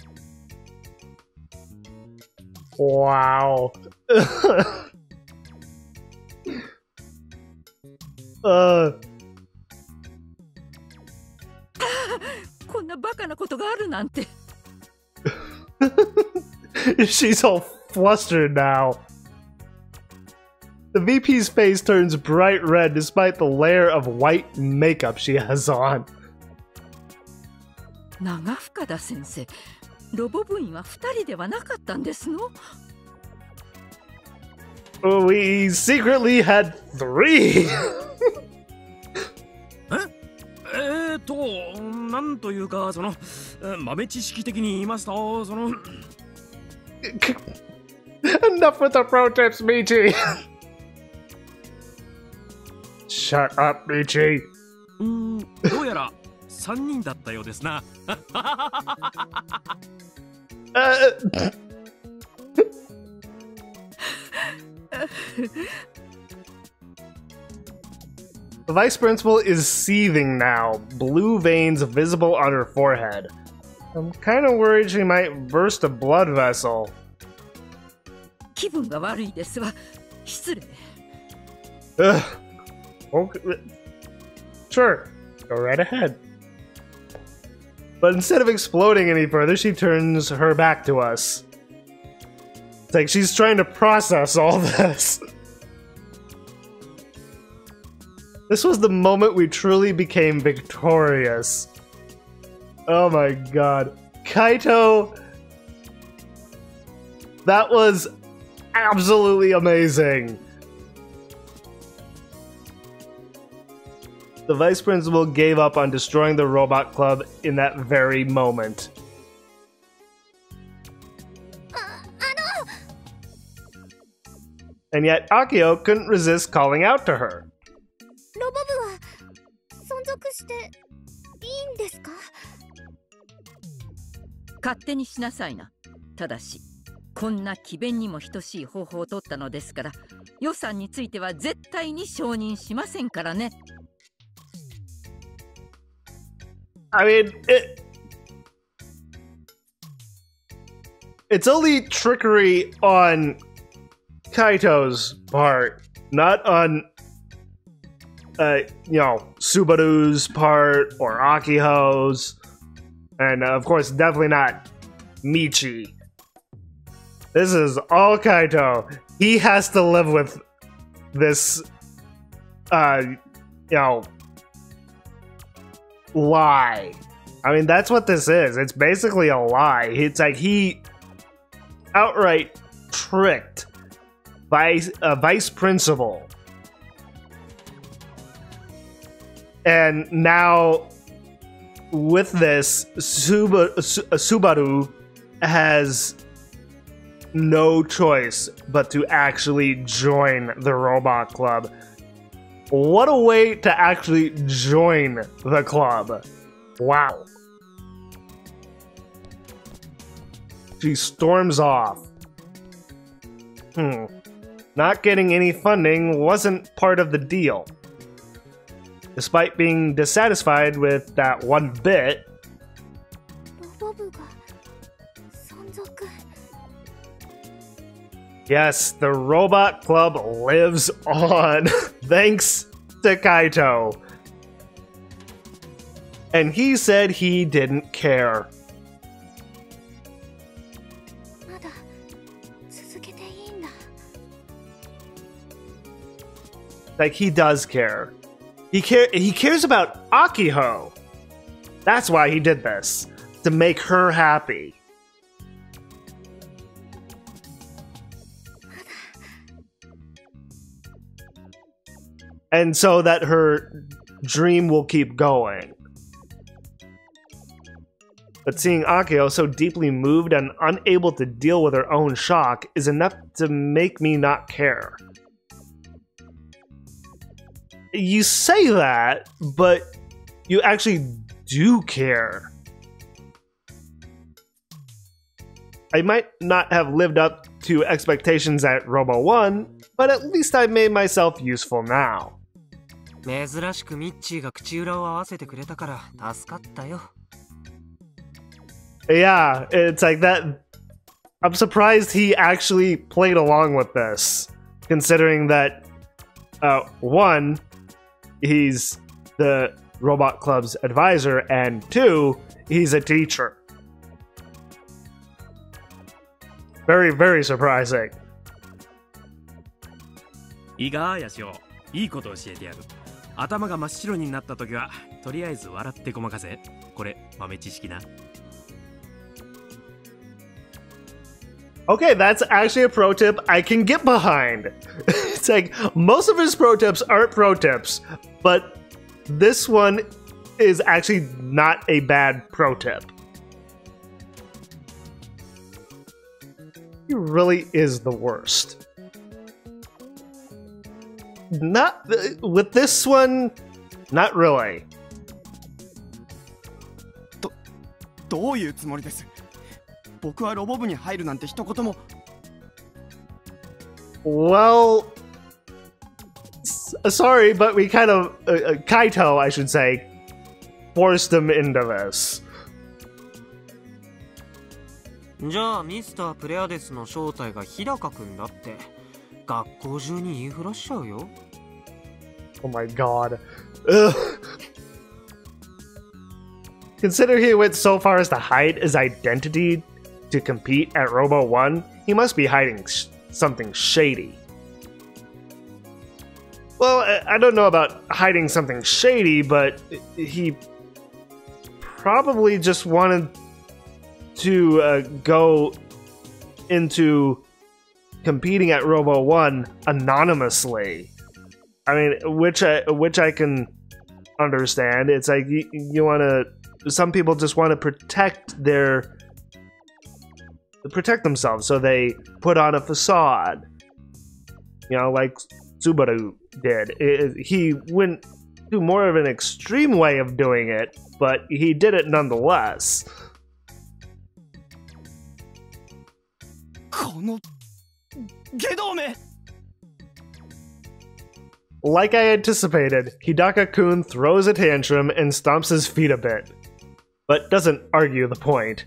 Wow. こんなバカなことがあるなんて。She's all flustered now. The VP's face turns bright red despite the layer of white makeup she has on. 長深田先生、ロボ部員は2人ではなかったんですの？ We secretly had 3. なんというか、豆知識的に言いますと、Enough with the pro tips, Michi. Shut up, Michi. どうやら3人だったようですな。The vice principal is seething now, blue veins visible on her forehead. I'm kind of worried she might burst a blood vessel. 気分が悪いですわ。失礼。Okay. Sure, go right ahead. But instead of exploding any further, she turns her back to us. It's like she's trying to process all this. This was the moment we truly became victorious. Oh my god. Kaito! That was absolutely amazing. The vice principal gave up on destroying the robot club in that very moment. And yet Akio couldn't resist calling out to her. ロボ部は存続していいんですか？勝手にしなさいな。ただし、こんな詭弁にも等しい方法を取ったのですから、予算については絶対に承認しませんからね。I mean, it's only trickery on Kaito's part, not on, Subaru's part or Akiho's, and of course, definitely not Michi. This is all Kaito. He has to live with this, lie. I mean, that's what this is. It's basically a lie. It's like he outright tricked vice principal. And now, with this, Subaru has no choice but to actually join the robot club. What a way to actually join the club. Wow. She storms off. Not getting any funding wasn't part of the deal. Despite being dissatisfied with that one bit, yes, the robot club lives on, thanks to Kaito. And he said he didn't care. Like, he does care. He cares about Akiho. That's why he did this. To make her happy. And so that her dream will keep going. But seeing Akio so deeply moved and unable to deal with her own shock is enough to make me not care. You say that, but you actually do care. I might not have lived up to expectations at Robo 1, but at least I've made myself useful now. 珍しくミッチーが口裏を合わせてくれたから助かったよ。Yeah, it's like that. I'm surprised he actually played along with this, considering that, one, he's the Robot Club's advisor, and two, he's a teacher. Very, very surprising. いいかヤシオ、いいこと教えてやる。頭が真っ白になった時はとりあえず笑ってごまかせ。これ豆知識な。Okay, that's actually a pro tip I can get behind. It's like, most of his pro tips aren't pro tips, but this one is actually not a bad pro tip. He really is the worst. Not with this one, not really. どういうつもりです？僕はロボ部に入るなんて一言も。Well, sorry, but we kind of Kaito, I should say, forced him into this. じゃあミスタープレアデスの正体が日高くんだって学校中に言いふらしちゃうよ。Oh my god. Ugh. Consider he went so far as to hide his identity to compete at Robo 1. He must be hiding something shady. Well, I don't know about hiding something shady, but he probably just wanted to go into competing at Robo 1 anonymously. I mean, which I can understand. It's like you want to. Some people just want to protect themselves, so they put on a facade. You know, like Subaru did. He went to more of an extreme way of doing it, but he did it nonetheless. この下道め。 Like I anticipated, Hidaka-kun throws a tantrum and stomps his feet a bit, but doesn't argue the point.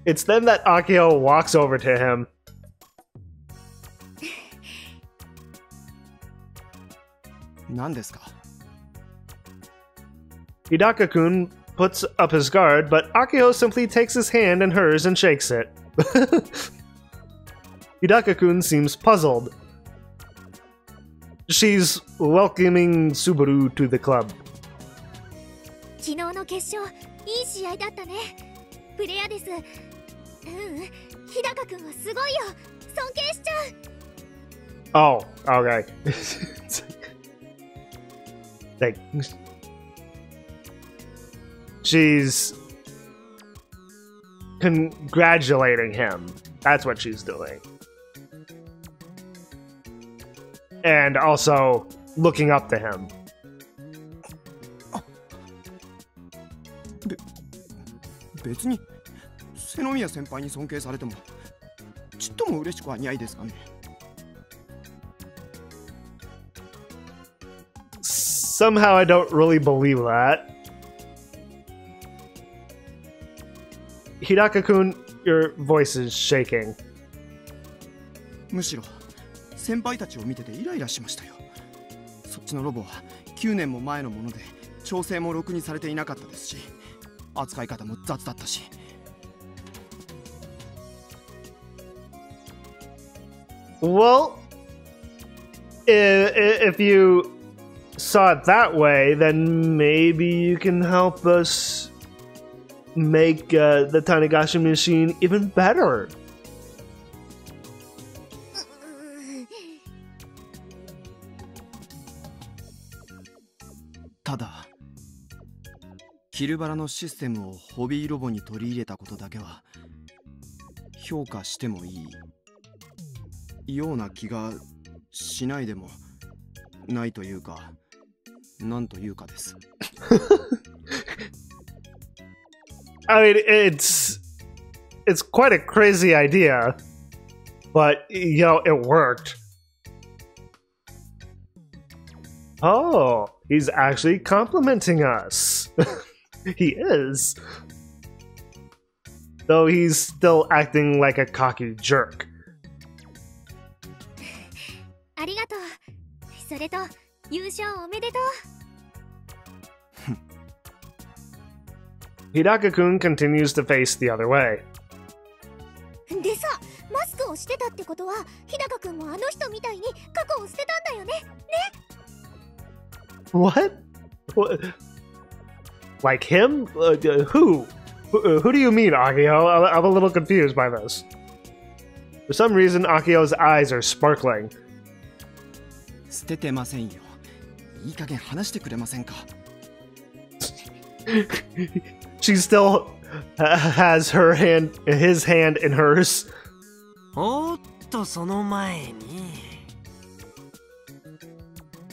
It's then that Akio walks over to him. Hidaka-kun puts up his guard, but Akio simply takes his hand in hers and shakes it. Hidaka-kun seems puzzled. She's welcoming Subaru to the club. 昨日の決勝、いい試合だったね。プレアです。日高くんはすごいよ。尊敬しちゃう。 Oh, okay. Like, she's congratulating him. That's what she's doing. And also looking up to him. 別に瀬宮先輩に尊敬されてもちっとも嬉しくはないですかね。Somehow I don't really believe that. Hidaka-kun, your voice is shaking. むしろ先輩たちを見ててイライラしましたよ。そっちのロボは9年も前のもので調整もろくにされていなかったですし、扱い方も雑だったし。Well, if you saw it that way, then maybe you can help us make the Tanegashima machine even better. ただキルバラのシステムをホビーロボに取り入れたことだけは評価してもいいような気がしないでもないというか、なんというかです。I mean, it's it's quite a crazy idea, but you know, it worked. Oh, he's actually complimenting us. He is. Though he's still acting like a cocky jerk. ありがとう。それと優勝おめでとう。Hidaka-kun continues to face the other way. でさ、マスクをしてたってことは、日高くんもあの人みたいに過去を捨てたんだよね。ね。What? Like him? Who? Who do you mean, Akio? I'm a little confused by this. For some reason, Akio's eyes are sparkling. 捨ててませんよ。いい加減話してくれませんか。She still has her hand, his hand in hers. おっと、その前に。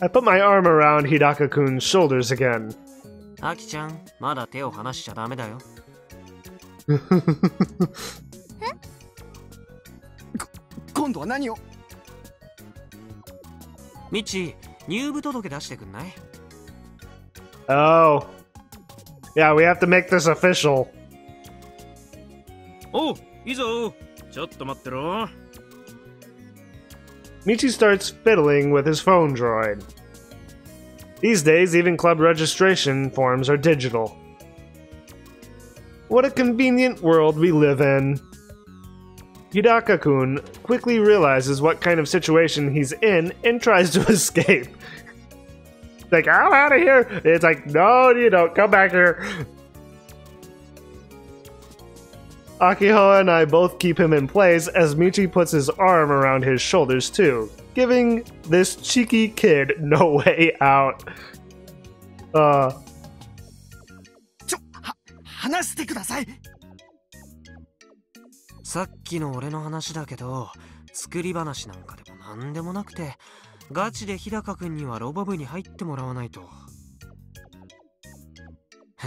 I put my arm around Hidaka-kun's shoulders again. アキちゃん、まだ手を離しちゃダメだよ。今度は何を？ミチ、入部届出してくんない？ Oh. Yeah, we have to make this official. おう、いいぞ。ちょっと待ってろ。Michi starts fiddling with his phone droid. These days, even club registration forms are digital. What a convenient world we live in. Hidaka-kun quickly realizes what kind of situation he's in and tries to escape. Like, I'm out of here! It's like, no, you don't. Come back here. Akiho and I both keep him in place as Michi puts his arm around his shoulders too, giving this cheeky kid no way out. 話してください。さっきの俺の話だけど、作り話なんかでもなんでもなくて、ガチで日高くんにはロボ部に入ってもらわないと。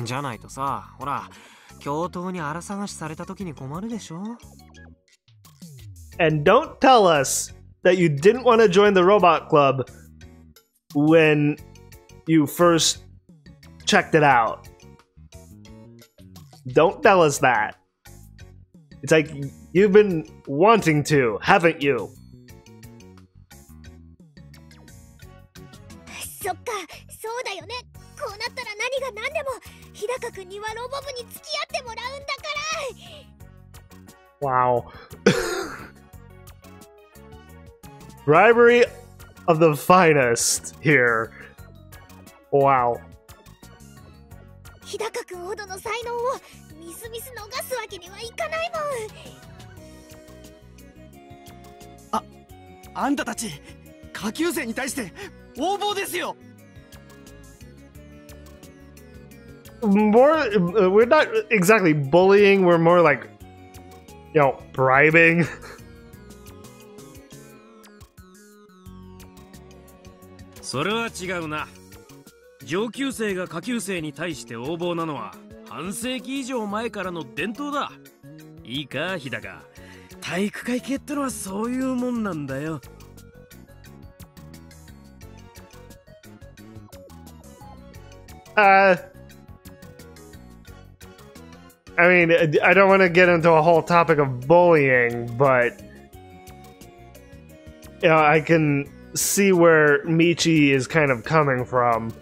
じゃないとさ、ほら、教頭に荒探しされた時に困るでしょ。And don't tell us that you didn't want to join the robot club when you first checked it out. Don't tell us that. It's like you've been wanting to, haven't you? そっか、そうだよね。こうなったら何が何でも日高くんにはロボ部に付き合ってもらうんだから。Wow. Bribery of the finest here. Wow. 日高くんほどの才能をみすみす逃すわけにはいかないもん。あんたたち下級生に対して横暴ですよ。More, we're not exactly bullying. We're more like, you know, bribing. それは違うな。上級生が下級生に対して横暴なのは半世紀以上前からの伝統だ。いいか、日高。体育会系ってのはそういうもんなんだよ。I mean, I don't want to get into a whole topic of bullying, but you know, I can see where Michi is kind of coming from.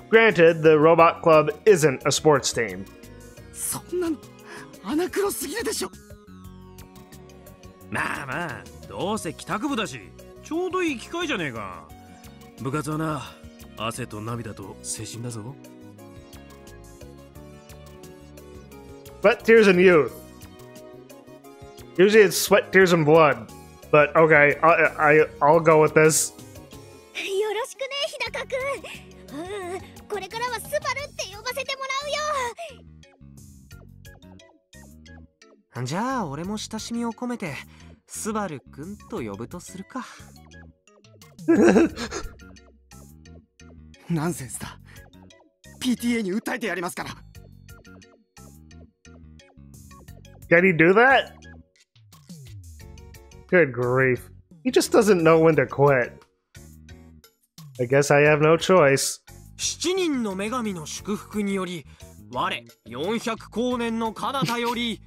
Granted, the Robot Club isn't a sports team. そんなの穴黒すぎるでしょ。まあまあ、どうせ帰宅部だし、ちょうどいい機会じゃねえか。部活はな、汗と涙と青春だぞ。Sweat, tears, and youth. Usually it's sweat, tears, and blood. But okay, I'll go with this. よろしくね、日高くん。これからはスバルって呼ばせてもらうよ。じゃあ俺も親しみを込めてスバルくんと呼ぶとするか。ナンセンスだ。PTA に訴えてやりますから。Can he do that? Good grief. He just doesn't know when to quit. I guess I have no choice. 7人の女神の祝福により我400光年の彼方より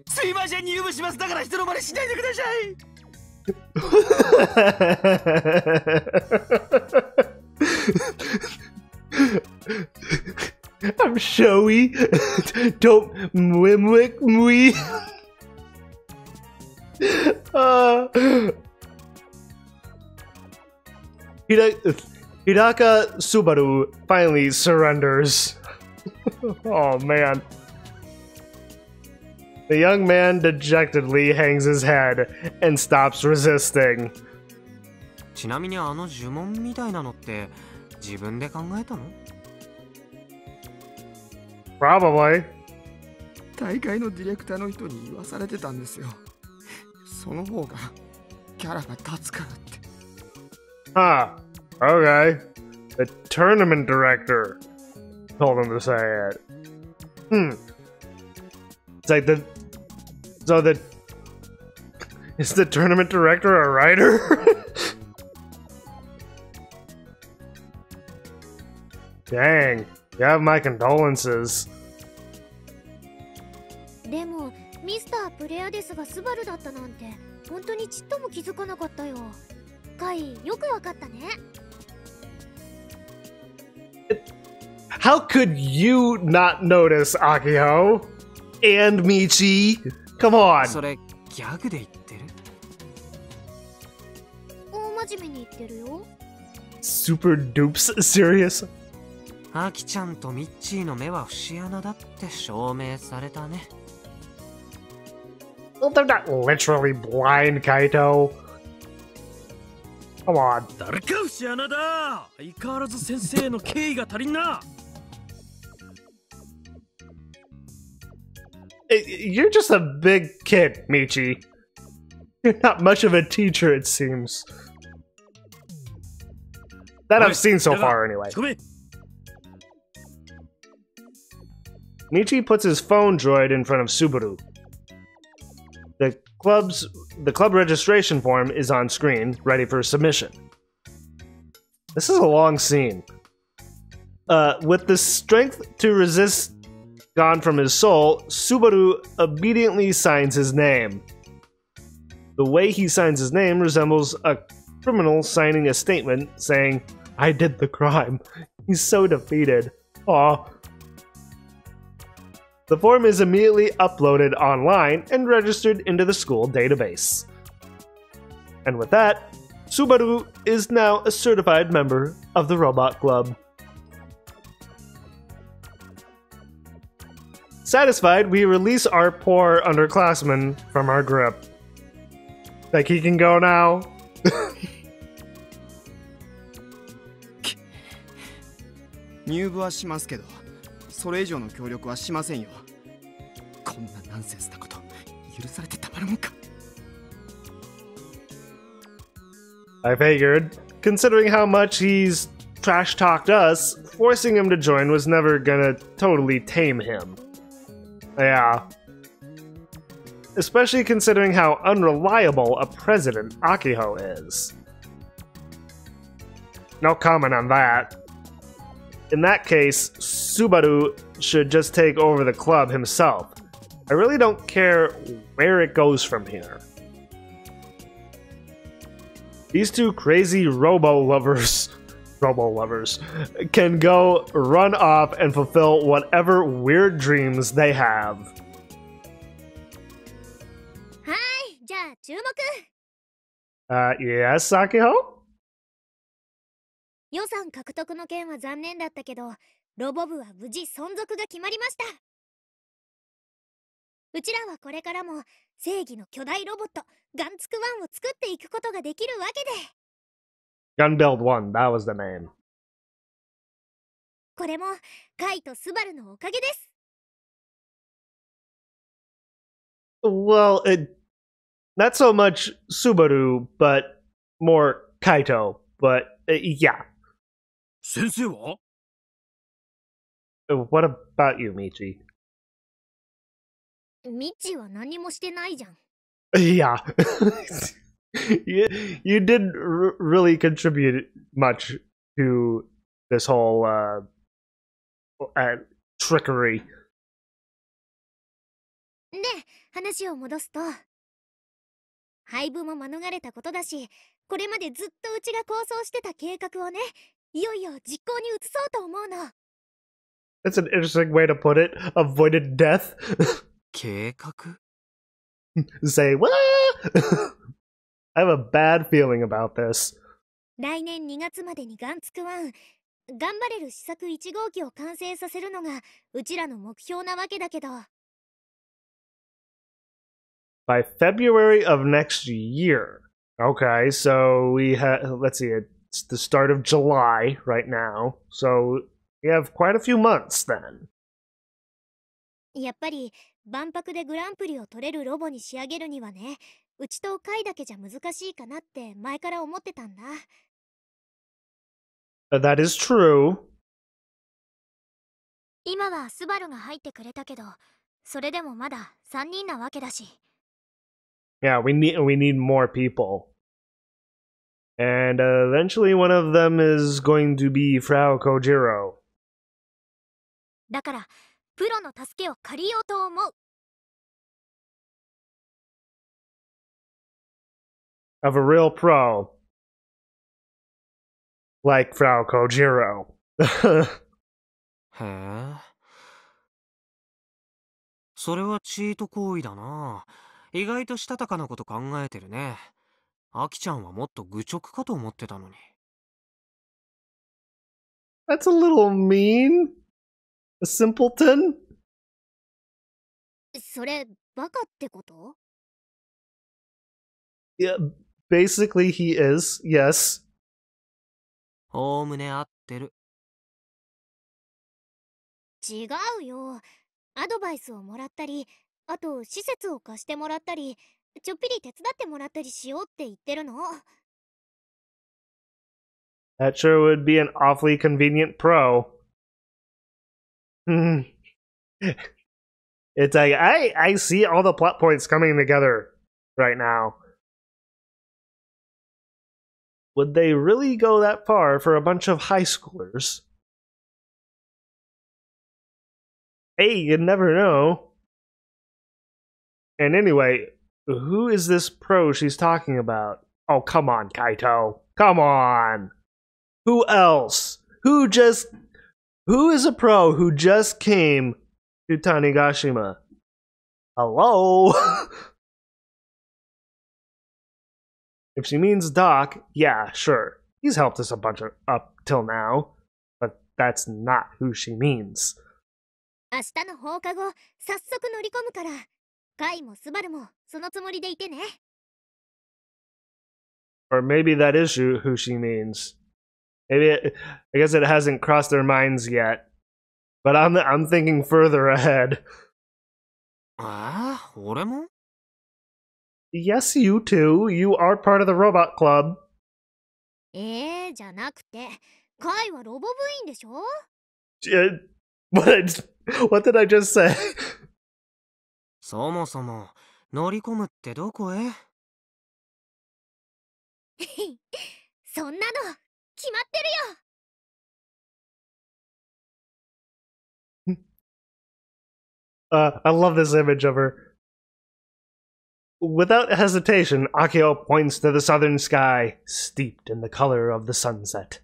すいません入部しますだから人の真似しないでください I'm showy. Don't mimic me. Hidaka Subaru finally surrenders. Oh man. The young man dejectedly hangs his head and stops resisting. ちなみにあの呪文みたいなのって自分で考えたの Probably. 大会のディレクターの人に言わされてたんですよ。その方がキャラが立つからって。Huh. Okay. The tournament director told him to say it. It's like is the tournament director a writer? Dang. You have my condolences. でもミスタープレアデスがスバルだったなんて本当にちっとも気づかなかったよ。カイ、よくわかったね。How could you not notice, Akiho? And Michi? Come on. それギャグで言ってる大真面目に言ってるよ。Super dupes serious? アキちゃんとミッチーの目は節穴だって証明されたね。Well, they're not literally blind, Kaito. Come on. 誰か節穴だ。相変わらず先生の敬意が足りんな。You're just a big kid, Michi. You're not much of a teacher, it seems. That I've seen so far, anyway. Michi puts his phone droid in front of Subaru. The club registration form is on screen, ready for submission. This is a long scene. With the strength to resist gone from his soul, Subaru obediently signs his name. The way he signs his name resembles a criminal signing a statement saying, "I did the crime." He's so defeated. Aw. The form is immediately uploaded online and registered into the school database. And with that, Subaru is now a certified member of the Robot Club. Satisfied, we release our poor underclassman from our grip. Like he can go now. 入部はしますけど、それ以上の協力はしませんよ。こんなナンセンスなこと許されてたまるもんか。I figured, considering how much he's trash-talked us, forcing him to join was never gonna totally tame him. Yeah. Especially considering how unreliable a president Akiho is. No comment on that. In that case, Subaru should just take over the club himself. I really don't care where it goes from here. These two crazy robo-lovers can go run off and fulfill whatever weird dreams they have. はい、じゃあ注目。Yes, Akiho? 予算獲得の件は残念だったけど、ロボ部は無事存続が決まりました。うちらはこれからも正義の巨大ロボットガンツク1を作っていくことができるわけで。Gunbuild 1, that was the name. これもカイとスバルのおかげです。Well, not so much Subaru, but more Kaito. But yeah. 先生は What about you, Michi? ミッチーは何もしてないじゃん。Yeah. you didn't really contribute much to this whole trickery. で、話を戻すと、廃部も免れたことだし、これまでずっとうちが構想してた計画をね、いよいよ実行に移そうと思うの。That's an interesting way to put it. Avoided death. 計画 Say what? I have a bad feeling about this. 来年2月までにガンツクワン、頑張れる試作1号機を完成させるのがうちらの目標なわけだけど。By February of next year. Okay, so we have, let's see, it's the start of July right now. So we have quite a few months then. やっぱり万博でグランプリを取れるロボに仕上げるにはね、うちとカイだけじゃ難しいかなって前から思ってたんだ。That is true. 今はスバルが入ってくれたけど、それでもまだ3人なわけだし。Yeah, we need more people. And eventually one of them is going to be Frau Kojiro. だから、プロの助けを借りようと思う。Of a real pro. Like Frau Kojiro. へえ。それはチート行為だな。意外としたたかなこと考えてるね。アキちゃんはもっと愚直かと思ってたのに。That's a little mean. A simpleton? それ、バカってこと？ Yeah, basically he is, yes. おおむね合ってる。違うよ。アドバイスをもらったり、あと施設を貸してもらったり、ちょっぴり手伝ってもらったりしようって言ってるの。That sure would be an awfully convenient pro. It's like, I see all the plot points coming together right now. Would they really go that far for a bunch of high schoolers? Hey, you never know. And anyway, who is this pro she's talking about? Oh, come on, Kaito. Come on. Who else? Who is a pro who just came to Tanegashima? Hello? If she means Doc, yeah, sure. He's helped us a bunch up till now. But that's not who she means. 明日の放課後、早速乗り込むから、カイもスバルもそのつもりでいてね。Or maybe that is who she means. I guess it hasn't crossed their minds yet. But I'm thinking further ahead. 俺も？ Yes, you too. You are part of the robot club. じゃなくて、カイはロボ部員でしょ？ What did I just say? そもそも乗り込むってどこへ？そんなの決まってるよ。I love this image of her. Without hesitation, Akio points to the southern sky, steeped in the color of the sunset.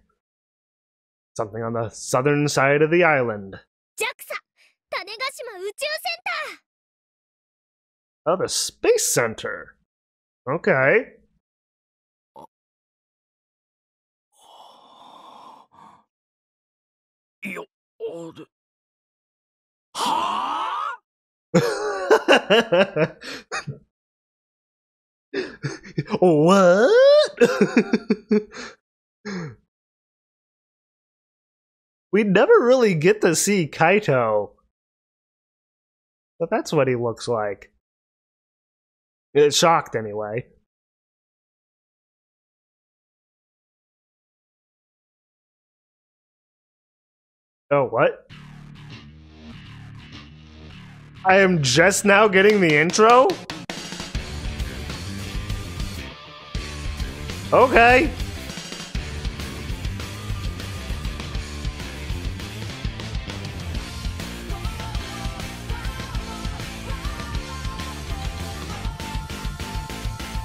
Something on the southern side of the island. JAXA! Tanegashima 宇宙センター! Oh, the Space Center. Okay. What? We never really get to see Kaito. But that's what he looks like. It's shocked anyway. Oh, what? I am just now getting the intro? Okay.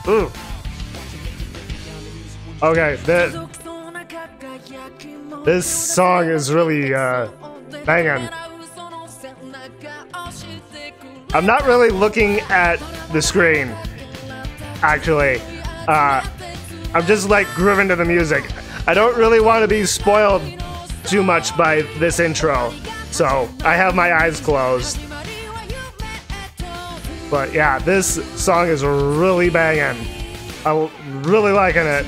Ooh. Okay, this song is really banging. I'm not really looking at the screen, actually. I'm just like grooving to the music. I don't really want to be spoiled too much by this intro, so I have my eyes closed. But yeah, this song is really banging. I'm really liking it.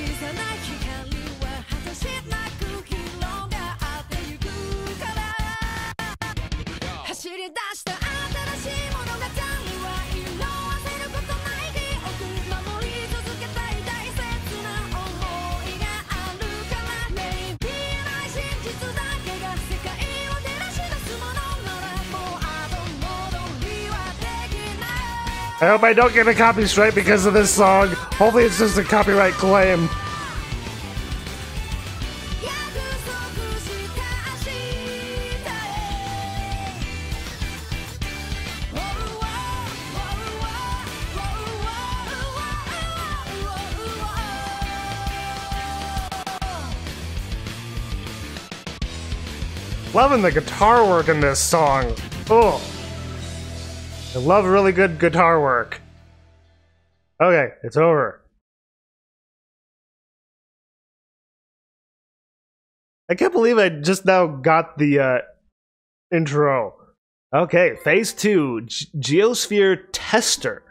I hope I don't get a copy strike because of this song. Hopefully it's just a copyright claim. Loving the guitar work in this song. Oh. I love really good guitar work. Okay, it's over. I can't believe I just now got the intro. Okay, Phase 2, Geosphere Tester.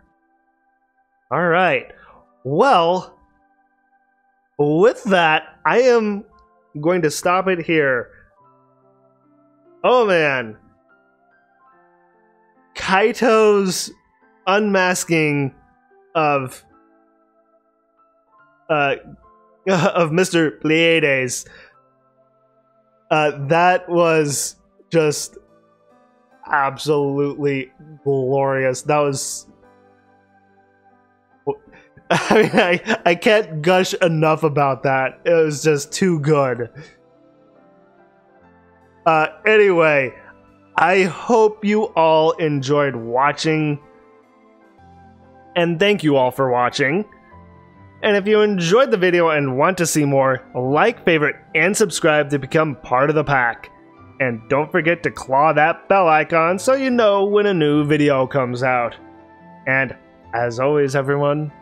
Alright, well, with that, I am going to stop it here. Oh man. Kaito's unmasking of Mr. Pleiades. That was just absolutely glorious. That was, I mean, I can't gush enough about that. It was just too good. Anyway, I hope you all enjoyed watching, and thank you all for watching. And if you enjoyed the video and want to see more, like, favorite, and subscribe to become part of the pack. And don't forget to claw that bell icon so you know when a new video comes out. And as always, everyone,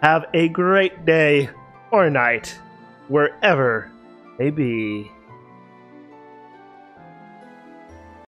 have a great day or night, wherever may be.